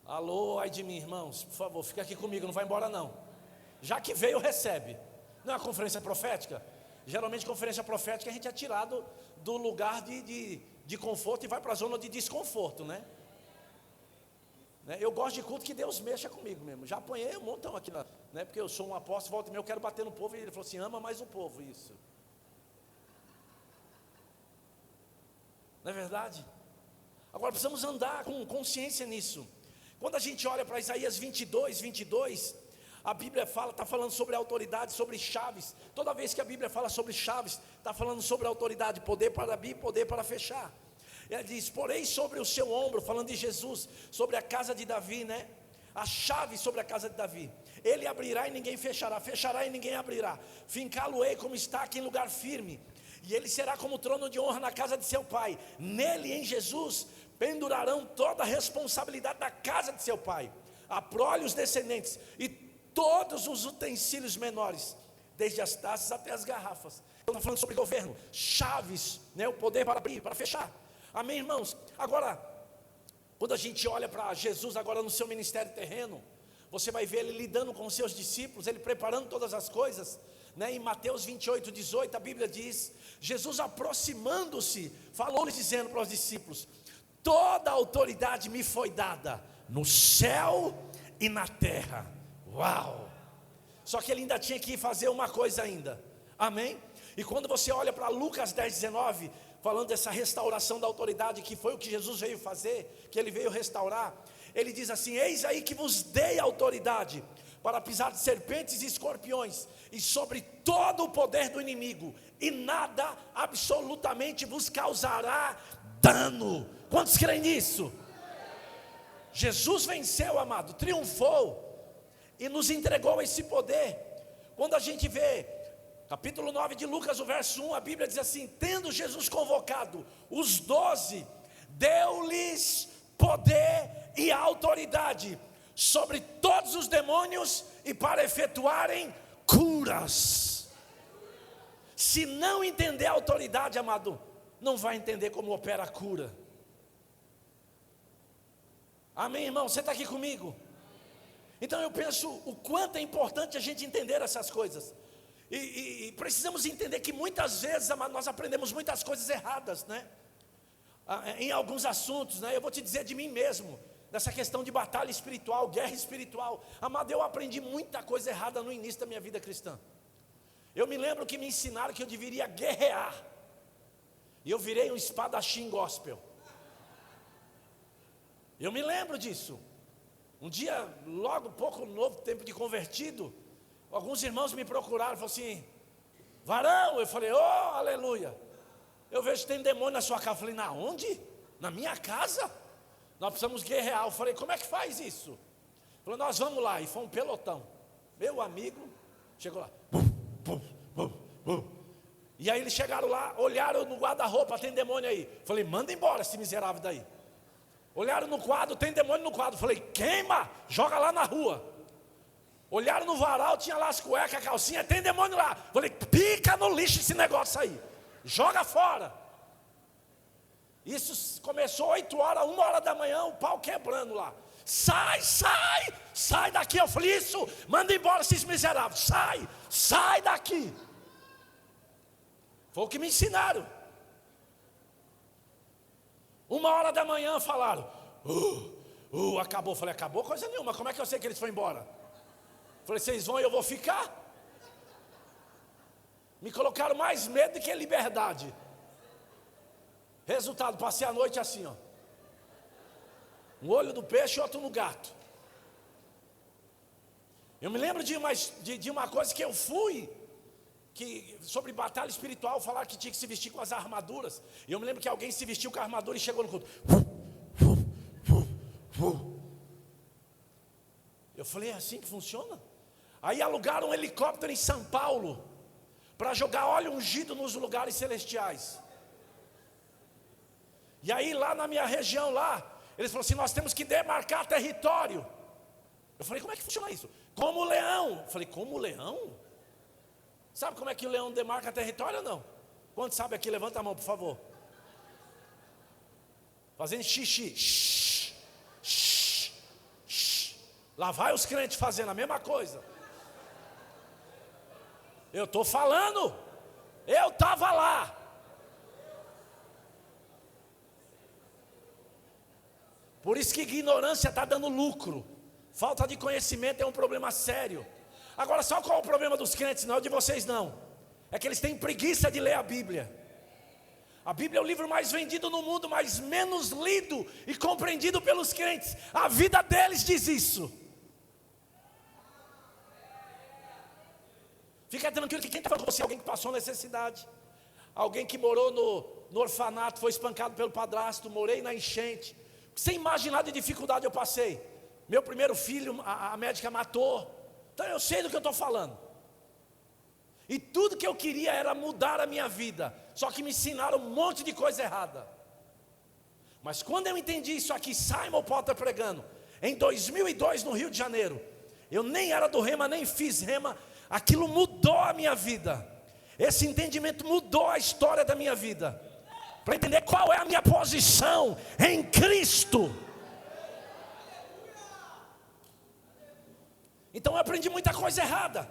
Alô, ai de mim, irmãos, por favor, fica aqui comigo, não vai embora não. Já que veio, recebe. Não é uma conferência profética? Geralmente conferência profética a gente é tirado do lugar de conforto e vai para a zona de desconforto, né? Eu gosto de culto que Deus mexa comigo mesmo. Já apanhei um montão aqui, né? Porque eu sou um apóstolo, volta e meia eu quero bater no povo. E ele falou assim: ama mais o povo, isso. Não é verdade? Agora precisamos andar com consciência nisso. Quando a gente olha para Isaías 22, a Bíblia está falando sobre autoridade, sobre chaves. Toda vez que a Bíblia fala sobre chaves, está falando sobre autoridade, poder para abrir, poder para fechar. Ele diz: porém sobre o seu ombro, falando de Jesus, sobre a casa de Davi, né? A chave sobre a casa de Davi. Ele abrirá e ninguém fechará, fechará e ninguém abrirá. Fincá-lo-ei como está aqui em lugar firme. E ele será como trono de honra na casa de seu pai. Nele, em Jesus, pendurarão toda a responsabilidade da casa de seu pai. A prole, os descendentes e todos os utensílios menores, desde as taças até as garrafas. Então está falando sobre governo, chaves, né? O poder para abrir, para fechar. Amém, irmãos? Agora, quando a gente olha para Jesus agora no seu ministério terreno, você vai ver ele lidando com os seus discípulos, ele preparando todas as coisas, né? Em Mateus 28:18 a Bíblia diz: Jesus aproximando-se, falou-lhes dizendo para os discípulos: toda a autoridade me foi dada no céu e na terra. Uau! Só que ele ainda tinha que fazer uma coisa ainda, amém? E quando você olha para Lucas 10:19, falando dessa restauração da autoridade, que foi o que Jesus veio fazer, que ele veio restaurar, ele diz assim: eis aí que vos dei autoridade para pisar de serpentes e escorpiões, e sobre todo o poder do inimigo, e nada absolutamente vos causará dano. Quantos creem nisso? Jesus venceu, amado, triunfou, e nos entregou esse poder. Quando a gente vê capítulo 9 de Lucas, o verso 1, a Bíblia diz assim: tendo Jesus convocado os 12, deu-lhes poder e autoridade sobre todos os demônios e para efetuarem curas. Se não entender a autoridade, amado, não vai entender como opera a cura. Amém, irmão? Você está aqui comigo? Então eu penso o quanto é importante a gente entender essas coisas. E precisamos entender que muitas vezes, amado, nós aprendemos muitas coisas erradas, né? Em alguns assuntos, né? Eu vou te dizer de mim mesmo, dessa questão de batalha espiritual, guerra espiritual. Amado, eu aprendi muita coisa errada no início da minha vida cristã. Eu me lembro que me ensinaram que eu deveria guerrear, e eu virei um espadachim gospel. Eu me lembro disso. Um dia, logo pouco novo tempo de convertido, alguns irmãos me procuraram e falaram assim: varão, eu falei: oh, aleluia, eu vejo que tem demônio na sua casa. Eu falei: na onde? Na minha casa? Nós precisamos guerrear. Eu falei: como é que faz isso? Ele falou: nós vamos lá. E foi um pelotão. Meu amigo chegou lá. E aí eles chegaram lá, olharam no guarda-roupa: tem demônio aí. Eu falei: manda embora esse miserável daí. Olharam no quadro: tem demônio no quadro. Eu falei: queima, joga lá na rua. Olharam no varal, tinha lá as cuecas, a calcinha: tem demônio lá. Eu falei: pica no lixo esse negócio aí, joga fora. Isso começou 8 horas, 1 hora da manhã, o pau quebrando lá. Sai daqui. Eu falei: isso, manda embora esses miseráveis, sai daqui. Foi o que me ensinaram. 1 hora da manhã falaram: acabou. Eu falei: acabou coisa nenhuma, como é que eu sei que eles foram embora? Eu falei: vocês vão e eu vou ficar? Me colocaram mais medo do que liberdade. Resultado, passei a noite assim, ó, um olho no peixe e outro no gato. Eu me lembro de uma coisa que eu fui, sobre batalha espiritual, falar que tinha que se vestir com as armaduras. E eu me lembro que alguém se vestiu com a armadura e chegou no culto. Eu falei: é assim que funciona? Aí alugaram um helicóptero em São Paulo para jogar óleo ungido nos lugares celestiais. E aí lá na minha região lá, eles falaram assim: nós temos que demarcar território. Eu falei: como é que funciona isso? Como o leão. Eu falei: como o leão? Sabe como é que o leão demarca território ou não? Quantos sabe aqui? Levanta a mão, por favor. Fazendo xixi. Lá vai os crentes fazendo a mesma coisa. Eu estou falando, eu estava lá. Por isso que ignorância está dando lucro. Falta de conhecimento é um problema sério. Agora, sabe qual é o problema dos crentes? Não é o de vocês não. É que eles têm preguiça de ler a Bíblia. A Bíblia é o livro mais vendido no mundo, mas menos lido e compreendido pelos crentes. A vida deles diz isso. Fica tranquilo que quem está falando com você é alguém que passou necessidade. Alguém que morou no orfanato, foi espancado pelo padrasto, morei na enchente. Sem imaginar de dificuldade eu passei. Meu primeiro filho, a médica matou. Então eu sei do que eu estou falando. E tudo que eu queria era mudar a minha vida. Só que me ensinaram um monte de coisa errada. Mas quando eu entendi isso aqui, Simon Potter pregando, em 2002 no Rio de Janeiro, eu nem era do rema, nem fiz rema. Aquilo mudou a minha vida. Esse entendimento mudou a história da minha vida. para entender qual é a minha posição em Cristo. Então eu aprendi muita coisa errada.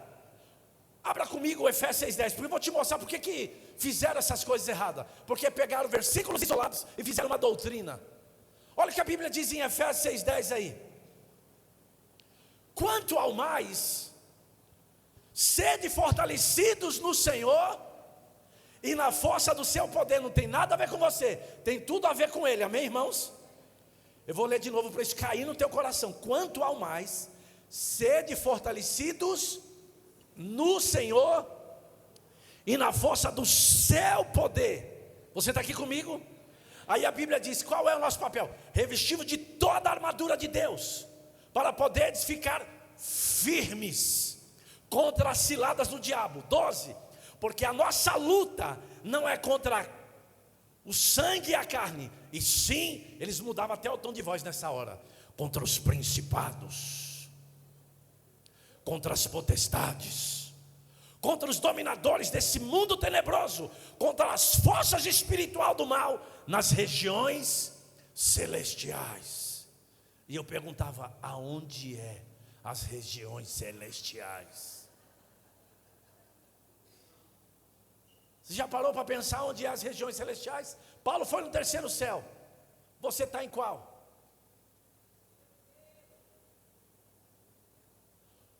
Abra comigo o Efésios 6:10, porque eu vou te mostrar porque que fizeram essas coisas erradas. Porque pegaram versículos isolados e fizeram uma doutrina. Olha o que a Bíblia diz em Efésios 6:10 aí. Quanto ao mais, sede fortalecidos no Senhor e na força do seu poder. Não tem nada a ver com você, tem tudo a ver com Ele, amém, irmãos? Eu vou ler de novo para isso cair no teu coração. Quanto ao mais, sede fortalecidos no Senhor e na força do seu poder. Você está aqui comigo? Aí a Bíblia diz, qual é o nosso papel? Revestido de toda a armadura de Deus, para poderes ficar firmes contra as ciladas do diabo. 12, porque a nossa luta não é contra o sangue e a carne, e sim, eles mudavam até o tom de voz nessa hora, contra os principados, contra as potestades, contra os dominadores desse mundo tenebroso, contra as forças espirituais do mal nas regiões celestiais. E eu perguntava, aonde é as regiões celestiais? Você já parou para pensar onde é as regiões celestiais? Paulo foi no terceiro céu. Você está em qual?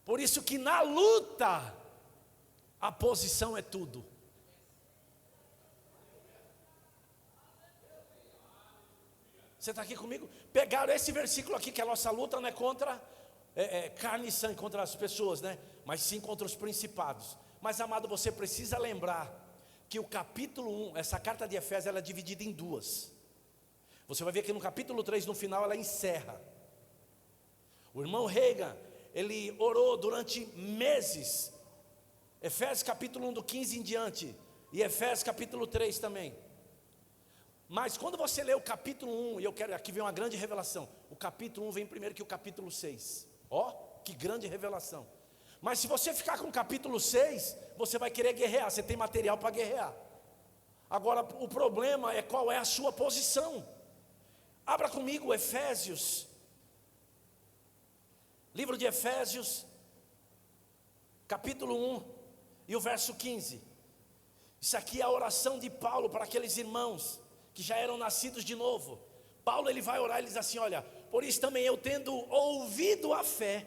Por isso que na luta, a posição é tudo. Você está aqui comigo? Pegaram esse versículo aqui, que a nossa luta não é contra carne e sangue, contra as pessoas, né? Mas sim contra os principados. Mas amado, você precisa lembrar que o capítulo 1, essa carta de Efésios, ela é dividida em duas. Você vai ver que no capítulo 3, no final, ela encerra. O irmão Reagan, ele orou durante meses, Efésios capítulo 1 do 15 em diante, e Efésios capítulo 3 também. Mas quando você lê o capítulo 1, e eu quero, aqui vem uma grande revelação, o capítulo 1 vem primeiro que o capítulo 6, ó, que grande revelação. Mas se você ficar com o capítulo 6, você vai querer guerrear, você tem material para guerrear. Agora o problema é qual é a sua posição. Abra comigo Efésios, livro de Efésios, capítulo 1 e o verso 15. Isso aqui é a oração de Paulo para aqueles irmãos que já eram nascidos de novo. Paulo, ele vai orar e ele diz assim, olha, por isso também eu, tendo ouvido a fé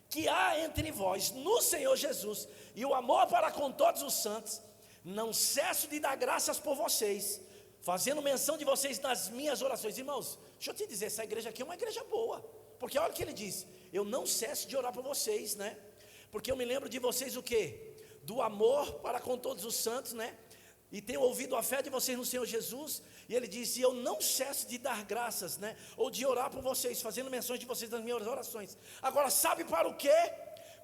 que há entre vós no Senhor Jesus e o amor para com todos os santos, não cesso de dar graças por vocês, fazendo menção de vocês nas minhas orações. Irmãos, deixa eu te dizer, essa igreja aqui é uma igreja boa, porque olha o que ele diz, eu não cesso de orar por vocês, né? Porque eu me lembro de vocês o quê? Do amor para com todos os santos, né? E tenho ouvido a fé de vocês no Senhor Jesus. E ele diz, e eu não cesso de dar graças, né? Ou de orar por vocês, fazendo menções de vocês nas minhas orações. Agora, sabe para o quê?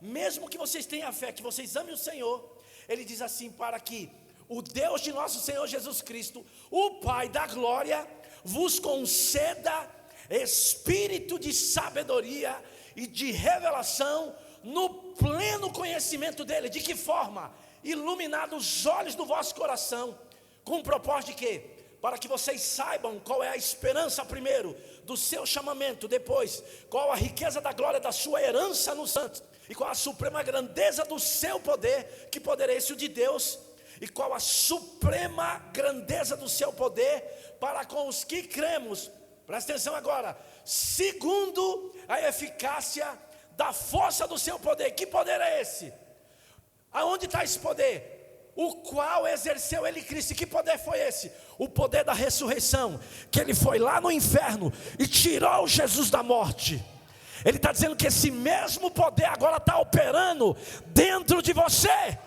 Mesmo que vocês tenham fé, que vocês amem o Senhor, ele diz assim, para que o Deus de nosso Senhor Jesus Cristo, o Pai da glória, vos conceda espírito de sabedoria e de revelação no pleno conhecimento dele. De que forma? Iluminado os olhos do vosso coração, com o propósito de quê? Para que vocês saibam qual é a esperança primeiro do seu chamamento, depois qual a riqueza da glória da sua herança nos santos, e qual a suprema grandeza do seu poder, que poder é esse o de Deus, e qual a suprema grandeza do seu poder para com os que cremos. Presta atenção agora, segundo a eficácia da força do seu poder. Que poder é esse? Aonde está esse poder? O qual exerceu ele Cristo. E que poder foi esse? O poder da ressurreição, que ele foi lá no inferno e tirou Jesus da morte. Ele está dizendo que esse mesmo poder agora está operando dentro de você.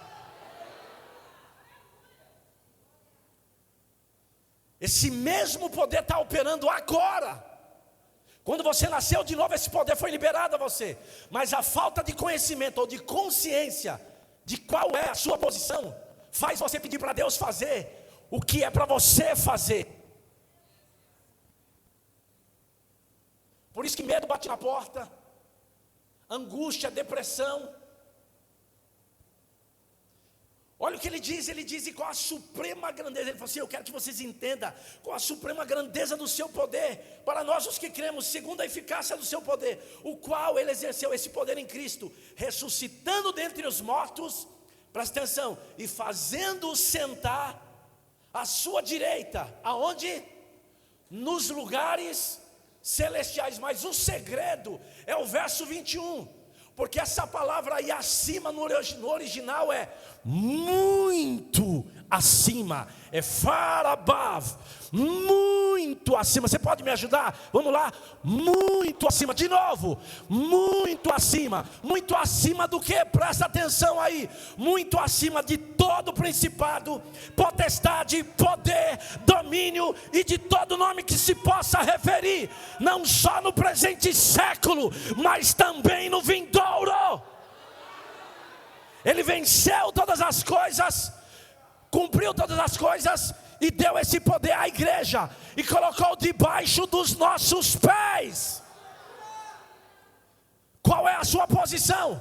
Esse mesmo poder está operando agora. Quando você nasceu de novo, esse poder foi liberado a você. Mas a falta de conhecimento ou de consciência de qual é a sua posição faz você pedir para Deus fazer o que é para você fazer. Por isso que medo bate na porta, angústia, depressão. Olha olha o que ele diz, e com a suprema grandeza, ele falou assim, eu quero que vocês entendam, com a suprema grandeza do seu poder, para nós os que cremos, segundo a eficácia do seu poder, o qual ele exerceu esse poder em Cristo, ressuscitando dentre os mortos, presta atenção, e fazendo-o sentar à sua direita, aonde? Nos lugares celestiais. Mas o segredo é o verso 21, porque essa palavra aí acima no original é muito acima, é far above, muito acima. Você pode me ajudar? Vamos lá, muito acima, de novo, muito acima do que? Presta atenção aí, muito acima de todo principado, potestade, poder, domínio e de todo nome que se possa referir, não só no presente século, mas também no vindouro. Ele venceu todas as coisas, cumpriu todas as coisas e deu esse poder à igreja e colocou debaixo dos nossos pés. Qual é a sua posição?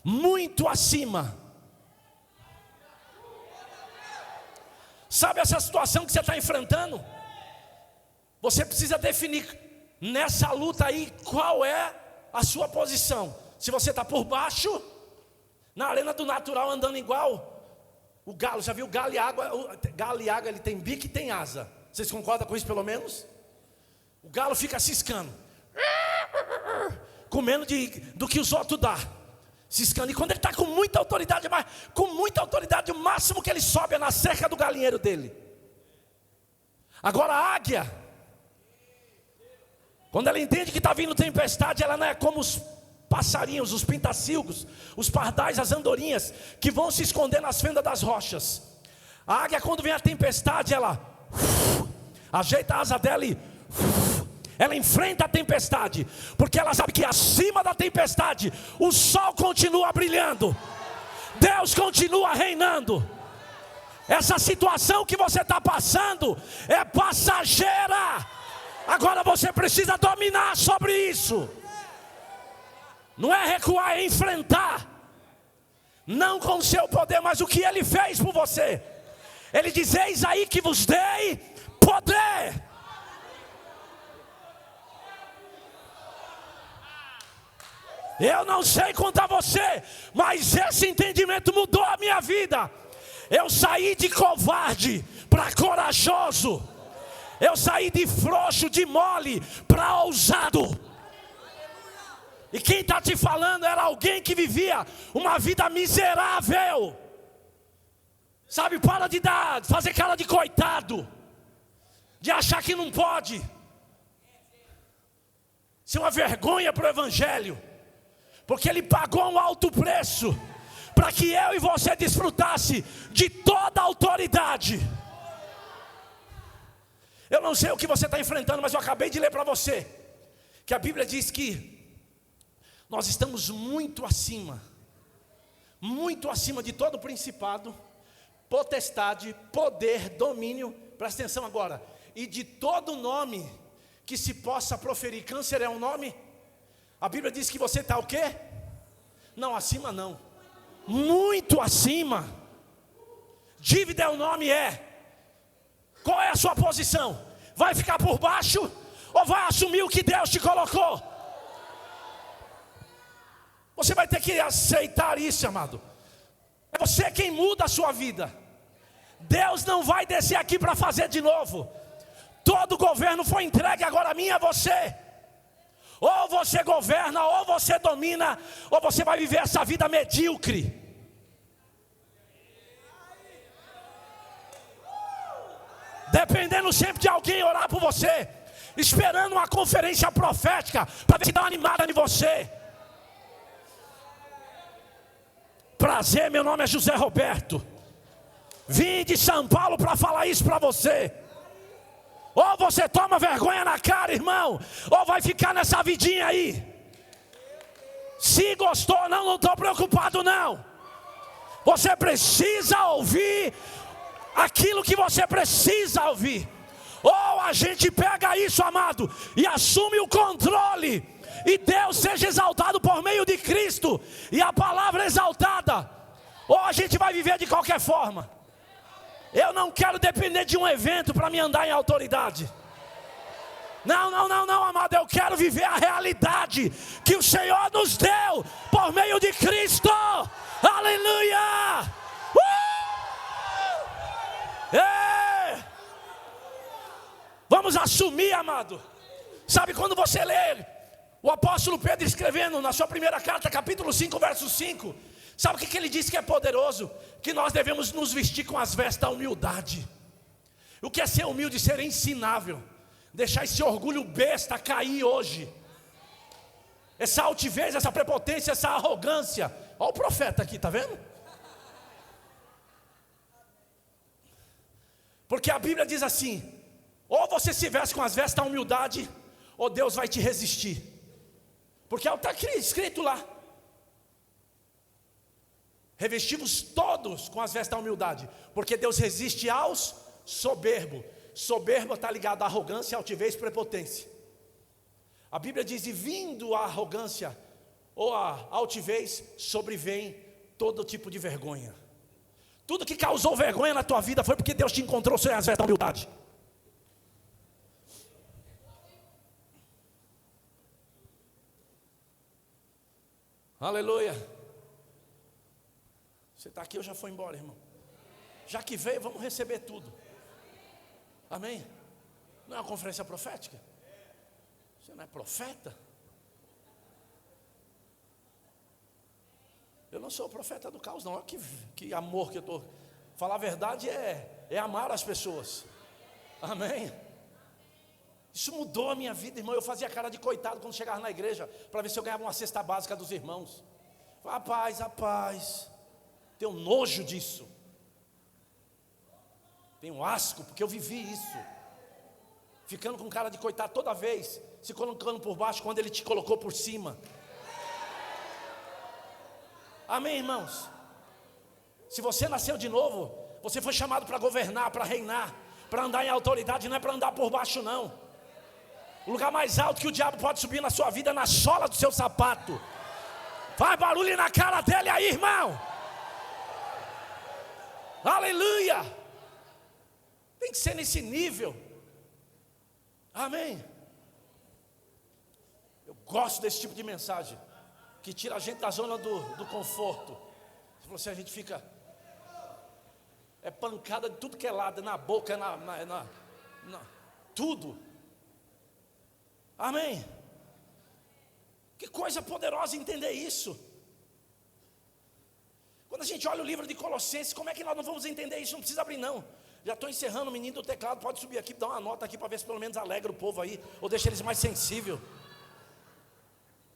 Muito acima. Sabe essa situação que você está enfrentando? Você precisa definir nessa luta aí qual é a sua posição. Se você está por baixo, na arena do natural andando igual o galo, já viu galo e água? Galo e água, ele tem bico e tem asa. Vocês concordam com isso pelo menos? O galo fica ciscando, comendo do que os outros dão, ciscando. E quando ele está com muita autoridade, o máximo que ele sobe é na cerca do galinheiro dele. Agora a águia, quando ela entende que está vindo tempestade, ela não é como os passarinhos, os pintacilgos, os pardais, as andorinhas, que vão se esconder nas fendas das rochas. A águia, quando vem a tempestade, ela ajeita a asa dela e ela enfrenta a tempestade, porque ela sabe que acima da tempestade o sol continua brilhando, Deus continua reinando. Essa situação que você está passando é passageira. Agora você precisa dominar sobre isso. Não é recuar, é enfrentar. Não com o seu poder, mas o que Ele fez por você. Ele diz, eis aí que vos dei poder. Eu não sei quanto a você, mas esse entendimento mudou a minha vida. Eu saí de covarde para corajoso. Eu saí de frouxo, de mole, para ousado. E quem está te falando era alguém que vivia uma vida miserável. Sabe, para de fazer cara de coitado, de achar que não pode. Isso é uma vergonha para o Evangelho, porque Ele pagou um alto preço para que eu e você desfrutasse de toda a autoridade. Eu não sei o que você está enfrentando, mas eu acabei de ler para você que a Bíblia diz que nós estamos muito acima de todo principado, potestade, poder, domínio, presta atenção agora, e de todo nome que se possa proferir. Câncer é um nome? A Bíblia diz que você está o quê? Não, acima não, muito acima. Dívida é um nome, Qual é a sua posição? Vai ficar por baixo ou vai assumir o que Deus te colocou? Você vai ter que aceitar isso, amado. É você quem muda a sua vida. Deus não vai descer aqui para fazer de novo. Todo governo foi entregue agora a mim e a você. Ou você governa, ou você domina, ou você vai viver essa vida medíocre. Dependendo sempre de alguém orar por você, esperando uma conferência profética para ver se dá uma animada em você. Prazer, meu nome é José Roberto. Vim de São Paulo para falar isso para você. Ou você toma vergonha na cara, irmão, ou vai ficar nessa vidinha aí. Se gostou, não estou preocupado não. Você precisa ouvir aquilo que você precisa ouvir. Ou a gente pega isso, amado, e assume o controle, e Deus seja exaltado por meio de Cristo, e a palavra exaltada. ou a gente vai viver de qualquer forma. Eu não quero depender de um evento para me andar em autoridade. Não, amado, eu quero viver a realidade que o Senhor nos deu por meio de Cristo. Aleluia! Vamos assumir, amado. Sabe quando você lê o apóstolo Pedro escrevendo na sua primeira carta, capítulo 5, verso 5, sabe o que ele diz que é poderoso? Que nós devemos nos vestir com as vestes da humildade. O que é ser humilde? Ser ensinável. Deixar esse orgulho besta cair hoje. Essa altivez, essa prepotência, essa arrogância. Olha o profeta aqui, tá vendo? Porque a Bíblia diz assim: ou você se veste com as vestes da humildade, ou Deus vai te resistir. Porque está escrito lá: revestimos todos com as vestes da humildade, porque Deus resiste aos soberbos. Soberbo está ligado à arrogância, altivez e prepotência. A Bíblia diz: e vindo a arrogância ou a altivez, sobrevém todo tipo de vergonha. Tudo que causou vergonha na tua vida foi porque Deus te encontrou sem as vestes da humildade. Aleluia. Você está aqui ou já foi embora, irmão? Já que veio, vamos receber tudo. Amém? Não é uma conferência profética? Você não é profeta? Eu não sou profeta do caos, não. Olha que amor que eu estou. Falar a verdade é amar as pessoas. Amém? Isso mudou a minha vida, irmão. Eu fazia cara de coitado quando chegava na igreja, para ver se eu ganhava uma cesta básica dos irmãos. Rapaz, tenho nojo disso. Tenho asco, porque eu vivi isso. Ficando com cara de coitado toda vez, se colocando por baixo quando Ele te colocou por cima. Amém, irmãos? Se você nasceu de novo, você foi chamado para governar, para reinar, para andar em autoridade, não é para andar por baixo, não. O lugar mais alto que o diabo pode subir na sua vida é na sola do seu sapato. Faz barulho na cara dele aí, irmão. Aleluia. Tem que ser nesse nível. Amém. Eu gosto desse tipo de mensagem, que tira a gente da zona do conforto. Se você, a gente fica pancada de tudo que é lado, na boca, tudo. Amém. Que coisa poderosa entender isso. Quando a gente olha o livro de Colossenses, como é que nós não vamos entender isso? Não precisa abrir, não. Já estou encerrando, o menino do teclado pode subir aqui, dar uma nota aqui para ver se pelo menos alegra o povo aí, ou deixa eles mais sensíveis.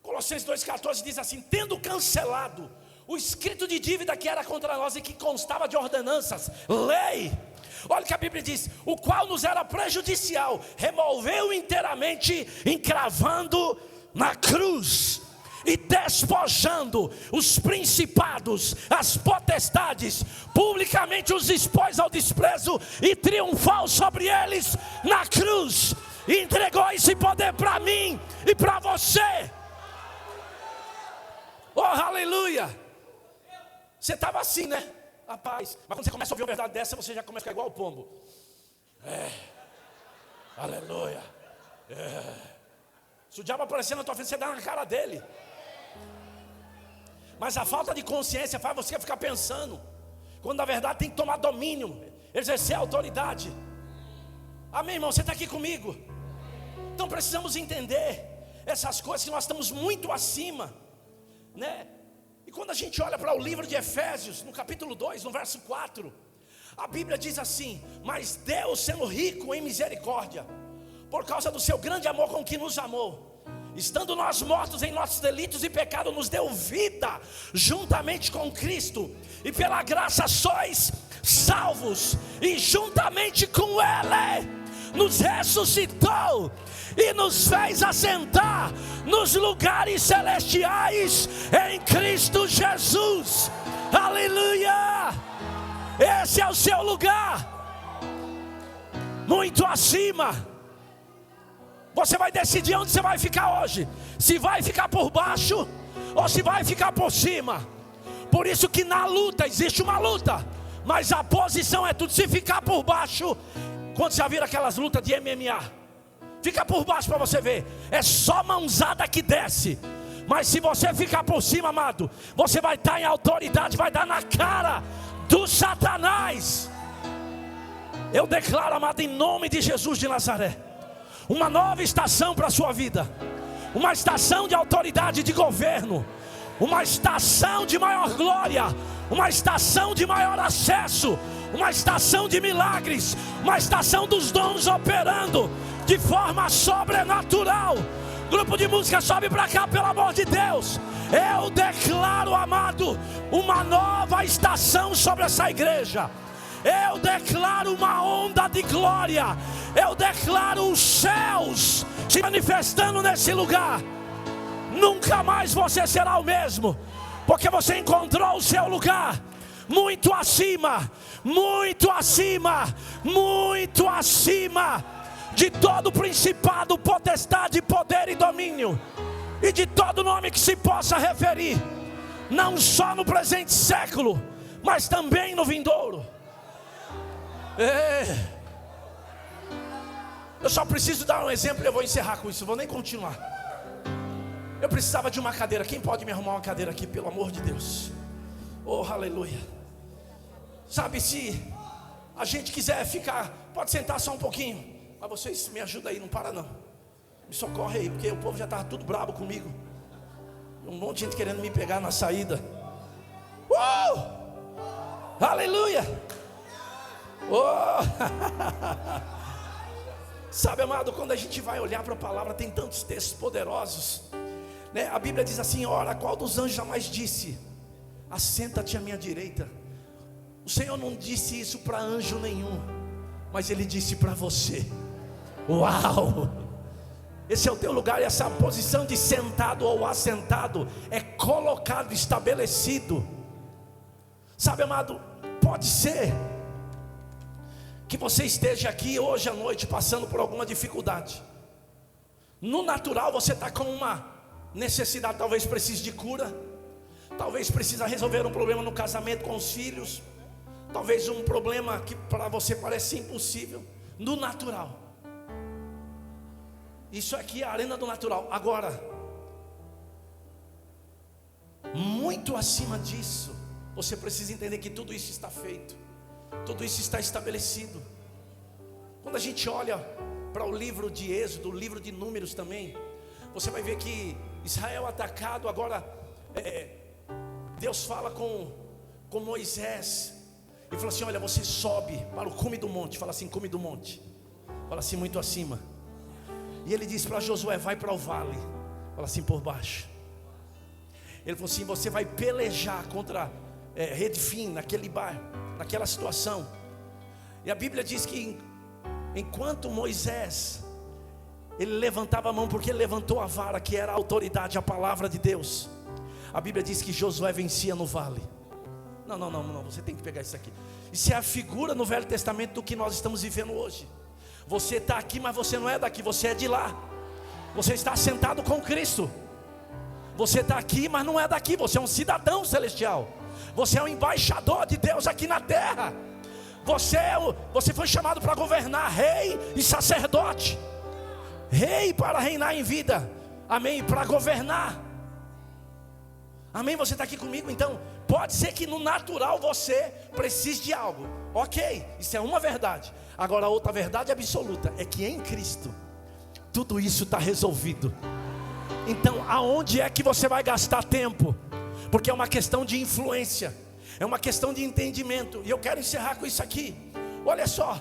Colossenses 2,14 diz assim: tendo cancelado o escrito de dívida que era contra nós e que constava de ordenanças, lei. Olha o que a Bíblia diz: o qual nos era prejudicial, removeu inteiramente, encravando na cruz e despojando os principados, as potestades, publicamente os expôs ao desprezo e triunfou sobre eles na cruz, e entregou esse poder para mim e para você. Oh, aleluia. Você estava assim, né? Rapaz, mas quando você começa a ouvir uma verdade dessa, você já começa a ficar igual o pombo. Aleluia. Se o diabo aparecer na tua frente, você dá na cara dele. Mas a falta de consciência faz você ficar pensando, quando na verdade tem que tomar domínio, exercer autoridade. Amém, irmão? Você está aqui comigo? Então precisamos entender essas coisas, que nós estamos muito acima, né? E quando a gente olha para o livro de Efésios, no capítulo 2, no verso 4, a Bíblia diz assim: mas Deus, sendo rico em misericórdia, por causa do seu grande amor com que nos amou, estando nós mortos em nossos delitos e pecados, nos deu vida juntamente com Cristo, e pela graça sois salvos, e juntamente com Ele nos ressuscitou e nos fez assentar nos lugares celestiais em Cristo Jesus. Aleluia! Esse é o seu lugar, muito acima. Você vai decidir onde você vai ficar hoje, se vai ficar por baixo ou se vai ficar por cima. Por isso que na luta, existe uma luta, mas a posição é tudo. Se ficar por baixo, quando já viram aquelas lutas de MMA, fica por baixo para você ver, é só mãozada que desce. Mas se você ficar por cima, amado, você vai estar em autoridade, vai dar na cara do Satanás. Eu declaro, amado, em nome de Jesus de Nazaré, uma nova estação para a sua vida, uma estação de autoridade, de governo, uma estação de maior glória, uma estação de maior acesso, uma estação de milagres, uma estação dos dons operando de forma sobrenatural. Grupo de música, sobe para cá, pelo amor de Deus. Eu declaro, amado, uma nova estação sobre essa igreja. Eu declaro uma onda de glória. Eu declaro os céus se manifestando nesse lugar. Nunca mais você será o mesmo, porque você encontrou o seu lugar muito acima, muito acima, muito acima de todo principado, potestade, poder e domínio, e de todo nome que se possa referir, não só no presente século, mas também no vindouro. Eu só preciso dar um exemplo e eu vou encerrar com isso, eu vou nem continuar. Eu precisava de uma cadeira. Quem pode me arrumar uma cadeira aqui, pelo amor de Deus? Oh, aleluia. Sabe, se a gente quiser ficar, pode sentar só um pouquinho, mas vocês me ajudam aí, não para não. Me socorre aí, porque o povo já estava tudo brabo comigo. Um monte de gente querendo me pegar na saída. Aleluia. Sabe, amado, quando a gente vai olhar para a palavra, tem tantos textos poderosos, né? A Bíblia diz assim: ora, qual dos anjos jamais disse: assenta-te à minha direita? O Senhor não disse isso para anjo nenhum, mas Ele disse para você. Uau! Esse é o teu lugar, e essa posição de sentado ou assentado é colocado, estabelecido. Sabe, amado, pode ser que você esteja aqui hoje à noite passando por alguma dificuldade. No natural você está com uma necessidade, talvez precise de cura, talvez precisa resolver um problema no casamento com os filhos, talvez um problema que para você parece impossível. No natural, isso aqui é a arena do natural. Agora, muito acima disso, você precisa entender que tudo isso está feito, tudo isso está estabelecido. Quando a gente olha para o livro de Êxodo, o livro de Números também, você vai ver que Israel atacado, agora Deus fala com Moisés e fala assim: olha, você sobe para o cume do monte. Fala assim, cume do monte. Fala assim, muito acima. E ele diz para Josué: vai para o vale. Fala assim, por baixo. Ele falou assim: você vai pelejar contra Redfim, naquele bairro, naquela situação. E a Bíblia diz que enquanto Moisés, ele levantava a mão, porque ele levantou a vara, que era a autoridade, a palavra de Deus, a Bíblia diz que Josué vencia no vale. Não, você tem que pegar isso aqui. Isso é a figura no Velho Testamento do que nós estamos vivendo hoje. Você está aqui, mas você não é daqui, você é de lá. Você está sentado com Cristo. Você está aqui, mas não é daqui, você é um cidadão celestial. Você é um embaixador de Deus aqui na terra. Você foi chamado para governar, rei e sacerdote. Rei para reinar em vida, amém, para governar, amém. Você está aqui comigo? Então, pode ser que no natural você precise de algo, ok, isso é uma verdade. Agora, a outra verdade absoluta é que em Cristo tudo isso está resolvido. Então, aonde é que você vai gastar tempo? Porque é uma questão de influência, é uma questão de entendimento. E eu quero encerrar com isso aqui. Olha só,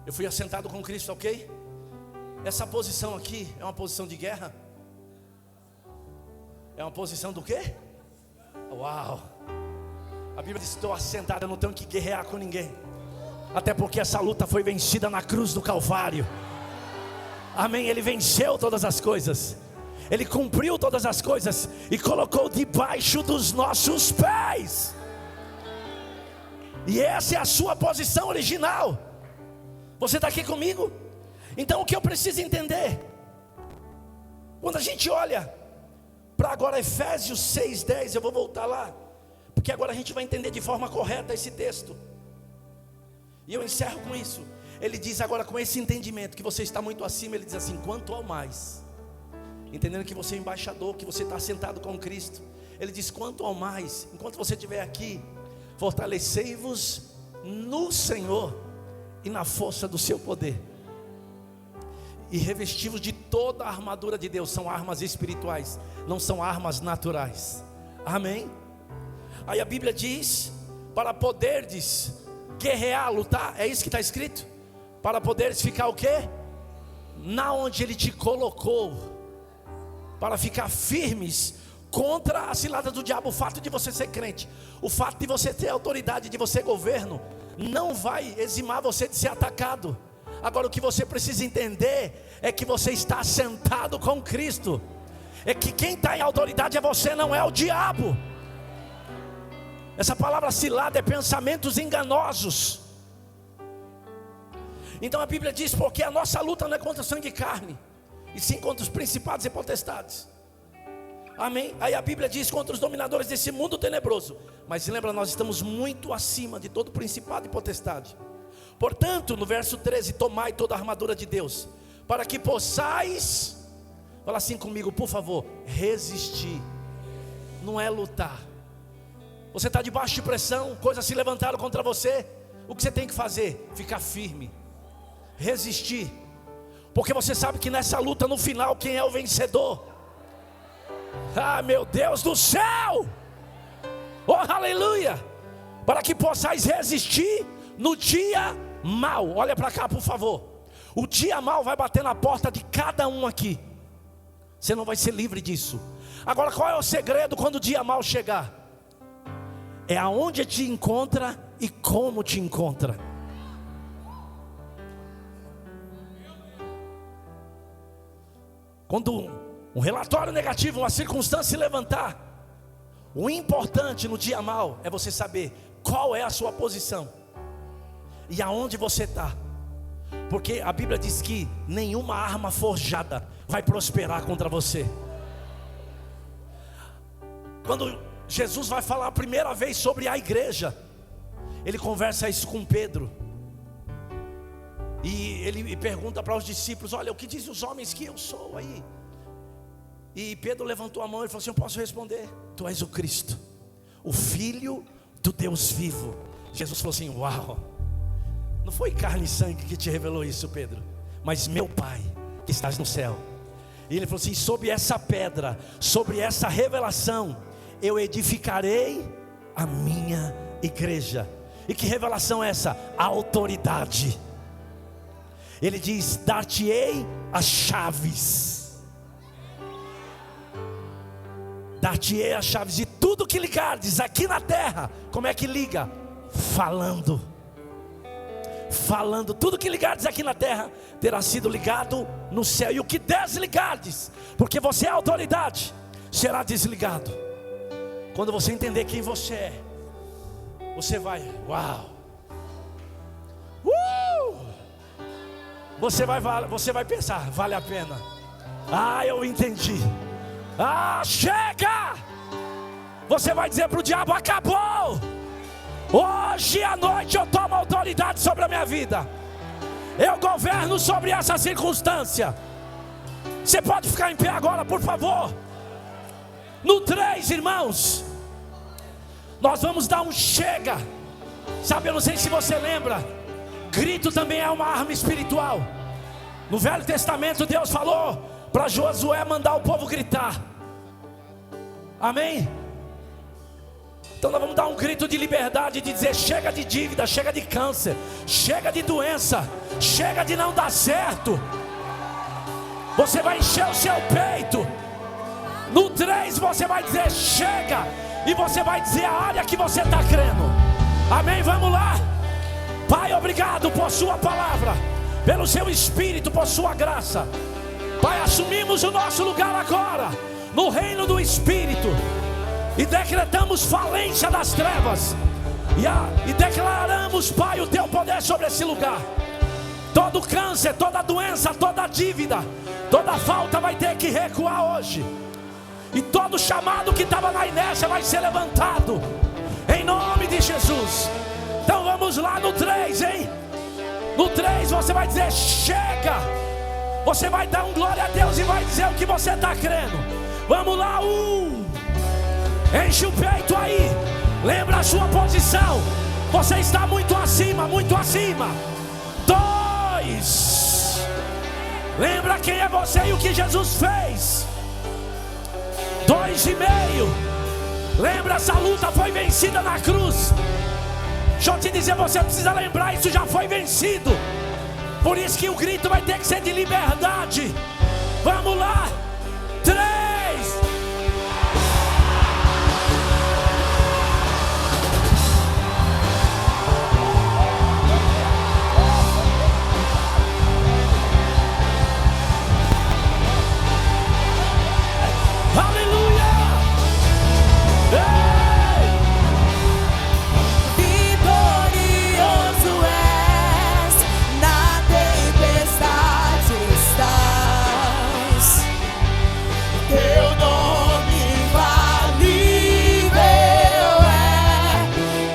eu fui assentado com Cristo, ok? Essa posição aqui é uma posição de guerra? É uma posição do quê? Uau! A Bíblia diz: estou assentado, eu não tenho que guerrear com ninguém. Até porque essa luta foi vencida na cruz do Calvário. Amém, Ele venceu todas as coisas. Ele cumpriu todas as coisas e colocou debaixo dos nossos pés. E essa é a sua posição original. Você está aqui comigo? Então o que eu preciso entender? Quando a gente olha para agora Efésios 6:10, eu vou voltar lá, porque agora a gente vai entender de forma correta esse texto. E eu encerro com isso. Ele diz agora, com esse entendimento que você está muito acima, ele diz assim: quanto ao mais, entendendo que você é embaixador, que você está sentado com Cristo, ele diz: quanto ao mais, enquanto você estiver aqui, fortalecei-vos no Senhor e na força do seu poder, e revesti-vos de toda a armadura de Deus. São armas espirituais, não são armas naturais. Amém? Aí a Bíblia diz: para poderdes guerrear, lutar, é isso que está escrito? Para poderes ficar o quê? Na onde Ele te colocou, para ficar firmes contra a cilada do diabo. O fato de você ser crente, o fato de você ter autoridade, de você governo, não vai eximar você de ser atacado. Agora o que você precisa entender é que você está sentado com Cristo. É que quem está em autoridade é você, não é o diabo. Essa palavra cilada é pensamentos enganosos. Então a Bíblia diz: porque a nossa luta não é contra sangue e carne, e sim contra os principados e potestades. Amém? Aí a Bíblia diz: contra os dominadores desse mundo tenebroso. Mas se lembra, nós estamos muito acima de todo principado e potestade. Portanto, no verso 13: tomai toda a armadura de Deus, para que possais, fala assim comigo por favor, resistir. Não é lutar. Você está debaixo de pressão, coisas se levantaram contra você. O que você tem que fazer? Ficar firme, resistir, porque você sabe que nessa luta, no final, quem é o vencedor? Ah, meu Deus do céu! Oh, aleluia! Para que possais resistir no dia mau. Olha para cá, por favor. O dia mau vai bater na porta de cada um aqui. Você não vai ser livre disso. Agora, qual é o segredo quando o dia mau chegar? É aonde te encontra e como te encontra. Quando um relatório negativo, uma circunstância se levantar, o importante no dia mau é você saber qual é a sua posição e aonde você está. Porque a Bíblia diz que nenhuma arma forjada vai prosperar contra você. Quando Jesus vai falar a primeira vez sobre a igreja, ele conversa isso com Pedro, e ele pergunta para os discípulos: olha, o que dizem os homens que eu sou aí? E Pedro levantou a mão e falou assim: eu posso responder, tu és o Cristo, o Filho do Deus vivo. Jesus falou assim: uau, não foi carne e sangue que te revelou isso, Pedro, mas meu Pai que estás no céu. E ele falou assim: sobre essa pedra, sobre essa revelação, eu edificarei a minha igreja. E que revelação é essa? A autoridade. Ele diz: dar-te-ei as chaves. Dar-te-ei as chaves. E tudo que ligares aqui na terra, como é que liga? Falando. Falando. Tudo que ligares aqui na terra terá sido ligado no céu. E o que desligares, porque você é autoridade, será desligado. Quando você entender quem você é, você vai, uau, você vai pensar: vale a pena. Ah, eu entendi. Ah, chega! Você vai dizer para o diabo: acabou. Hoje à noite eu tomo autoridade sobre a minha vida. Eu governo sobre essa circunstância. Você pode ficar em pé agora, por favor. No 3, irmãos, nós vamos dar um chega. Sabe, eu não sei se você lembra, grito também é uma arma espiritual. No Velho Testamento Deus falou para Josué mandar o povo gritar. Amém? Então nós vamos dar um grito de liberdade, de dizer: chega de dívida, chega de câncer, chega de doença, chega de não dar certo. Você vai encher o seu peito. No 3 você vai dizer: chega. E você vai dizer a área que você está crendo. Amém? Vamos lá. Pai, obrigado por sua palavra, pelo seu Espírito, por sua graça. Pai, assumimos o nosso lugar agora no reino do Espírito, e decretamos falência das trevas, e declaramos, Pai, o teu poder sobre esse lugar. Todo câncer, toda doença, toda dívida, Toda falta vai ter que recuar hoje. E todo chamado que estava na inércia vai ser levantado, em nome de Jesus. Então vamos lá no 3, hein? No 3 você vai dizer chega. Você vai dar glória a Deus e vai dizer o que você está crendo. Vamos lá, 1. Enche o peito aí. Lembra a sua posição. Você está muito acima, muito acima. 2. Lembra quem é você e o que Jesus fez. 2,5. Lembra, essa luta foi vencida na cruz. Deixa eu te dizer, você precisa lembrar, isso já foi vencido. Por isso que o grito vai ter que ser de liberdade. Vamos lá. 3. Aleluia. Vitorioso és, na tempestade estás. Teu nome infalível é,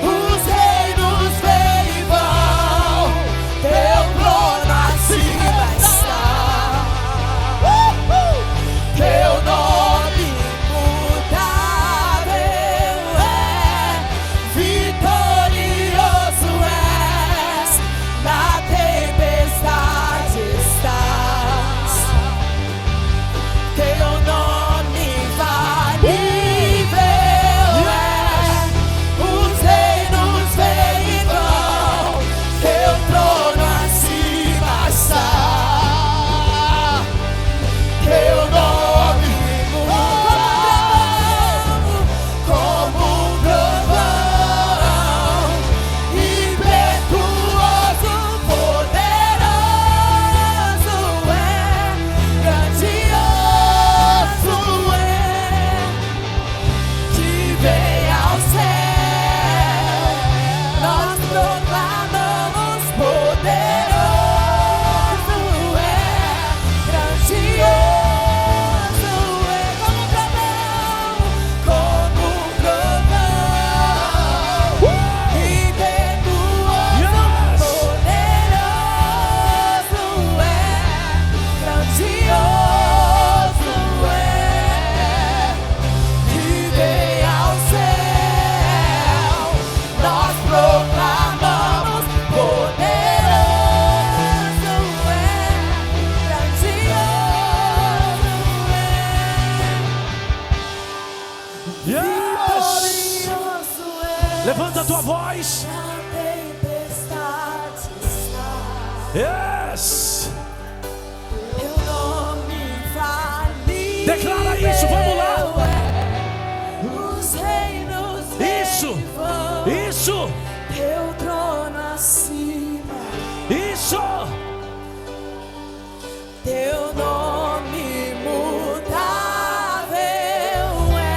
os reinos vêm e vão, teu trono acima está. Teu nome imutável é, vitorioso és, na tempestade estás. Teu nome infalível é, os reinos vêm e vão, teu trono acima está. Teu nome imutável, como um trovão, impetuoso, poderoso é, grandioso é, que vem ao céu, nós proclamamos, poderoso é, grandioso é, como um trovão, impetuoso, poderoso é, grandioso é, que vem ao céu, nós proclamamos, poderoso é, grandioso Yes. vitorioso é, Levanta a tua voz. na tempestade está. Yes. Teu nome infalível Declara isso, vamos lá. é, os reinos Isso. vêm e vão, Isso. teu trono acima. Isso. Teu nome imutável é,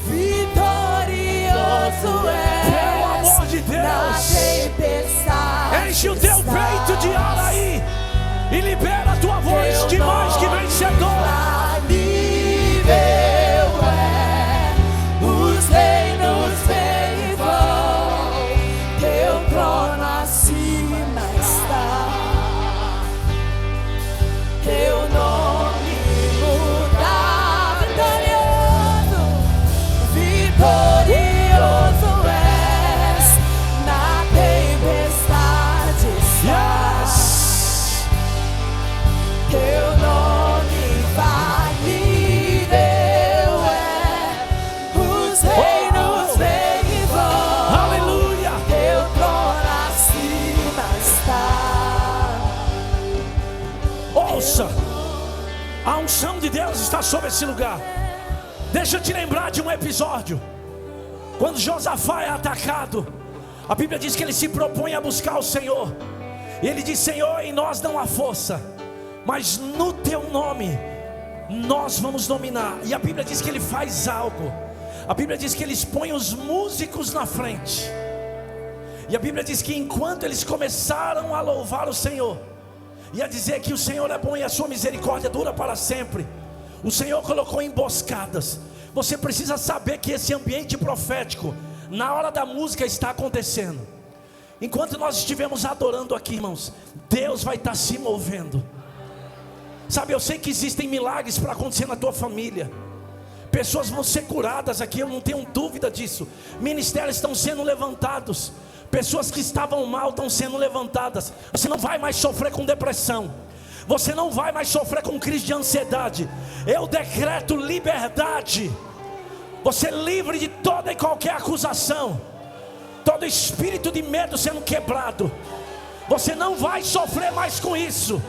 vitorioso é, Pelo amor de na Deus. tempestade Enche o teu peito de ar aí. E libera a tua voz de mais que vencedor. infalível é, os reinos vêm e vão, teu trono acima está. Teu nome imutável, vitorioso és, na tempestade estás. Yes. Teu nome infalível é, os reinos vêm e vão, Aleluia. teu trono acima está. Ouça. A unção de Deus está sobre esse lugar. Deixa eu te lembrar de um episódio. Quando Josafá é atacado, a Bíblia diz que ele se propõe a buscar o Senhor. E ele diz: Senhor, em nós não há força, mas no teu nome nós vamos dominar. E a Bíblia diz que ele faz algo. A Bíblia diz que eles põem os músicos na frente. E a Bíblia diz que enquanto eles começaram a louvar o Senhor, Ia dizer que o Senhor é bom e a sua misericórdia dura para sempre. O Senhor colocou emboscadas. Você precisa saber que esse ambiente profético, na hora da música, está acontecendo. Enquanto nós estivermos adorando aqui, irmãos, Deus vai estar se movendo. Sabe, eu sei que existem milagres para acontecer na tua família. Pessoas vão ser curadas aqui, eu não tenho dúvida disso. Ministérios estão sendo levantados. Pessoas que estavam mal estão sendo levantadas. Você não vai mais sofrer com depressão. Você não vai mais sofrer com crise de ansiedade. Eu decreto liberdade. Você é livre de toda e qualquer acusação. Todo espírito de medo sendo quebrado. Você não vai sofrer mais com isso.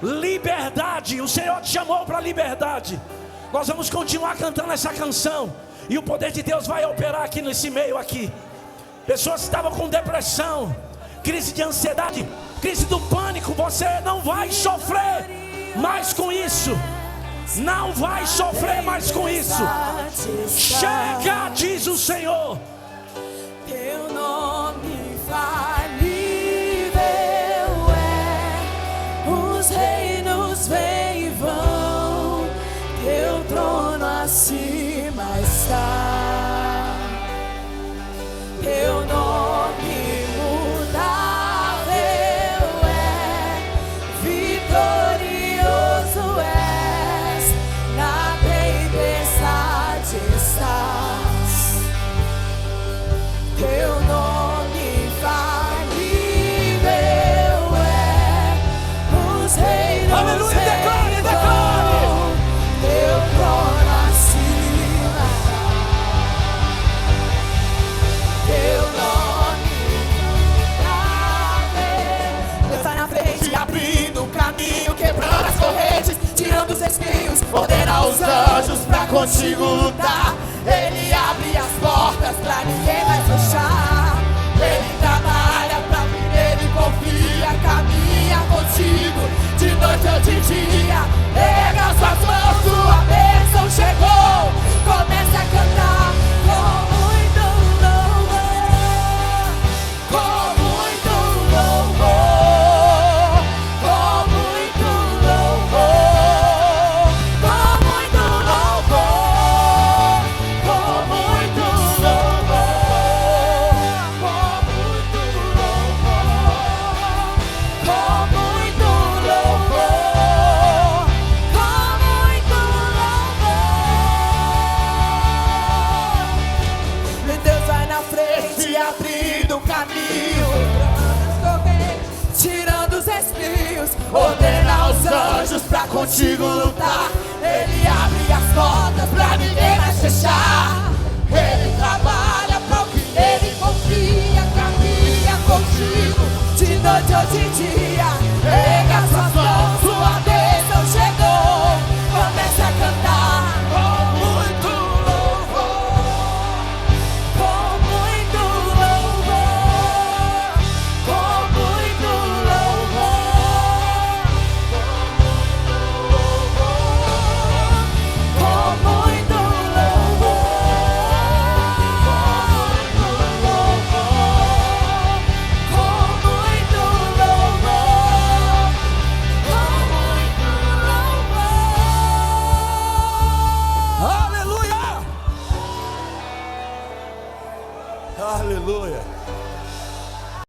Liberdade. O Senhor te chamou para liberdade. Nós vamos continuar cantando essa canção. E o poder de Deus vai operar aqui nesse meio aqui. Pessoas que estavam com depressão, crise de ansiedade, crise do pânico. Você não vai sofrer mais com isso. Não vai sofrer mais com isso. Chega, diz o Senhor. Teu nome falível é. Os reinos vêm e vão. Teu trono acima está. Teu nome imutável é, vitorioso és, na tempestade estás. Teu nome infalível é, os reinos Aleluia, declare, vão, teu trono acima. Teu nome imutável. Deus vai na frente, abrindo o caminho, quebrando as correntes, tirando os espinhos, ordena os anjos pra contigo lutar. Ele abre as portas pra ninguém vai fechar. Ele trabalha pra viver e confia, caminha contigo de noite ou de dia. Erga suas mãos, tua bênção chegou. Comece a cantar com muito louvor, com muito louvor, com muito louvor, com muito louvor, com muito louvor, com muito louvor, com muito louvor, com muito louvor. Deus vai na frente, abrindo o caminho, tirando os espinhos, ordena os anjos pra contigo lutar. Ele abre as portas pra ninguém mais fechar.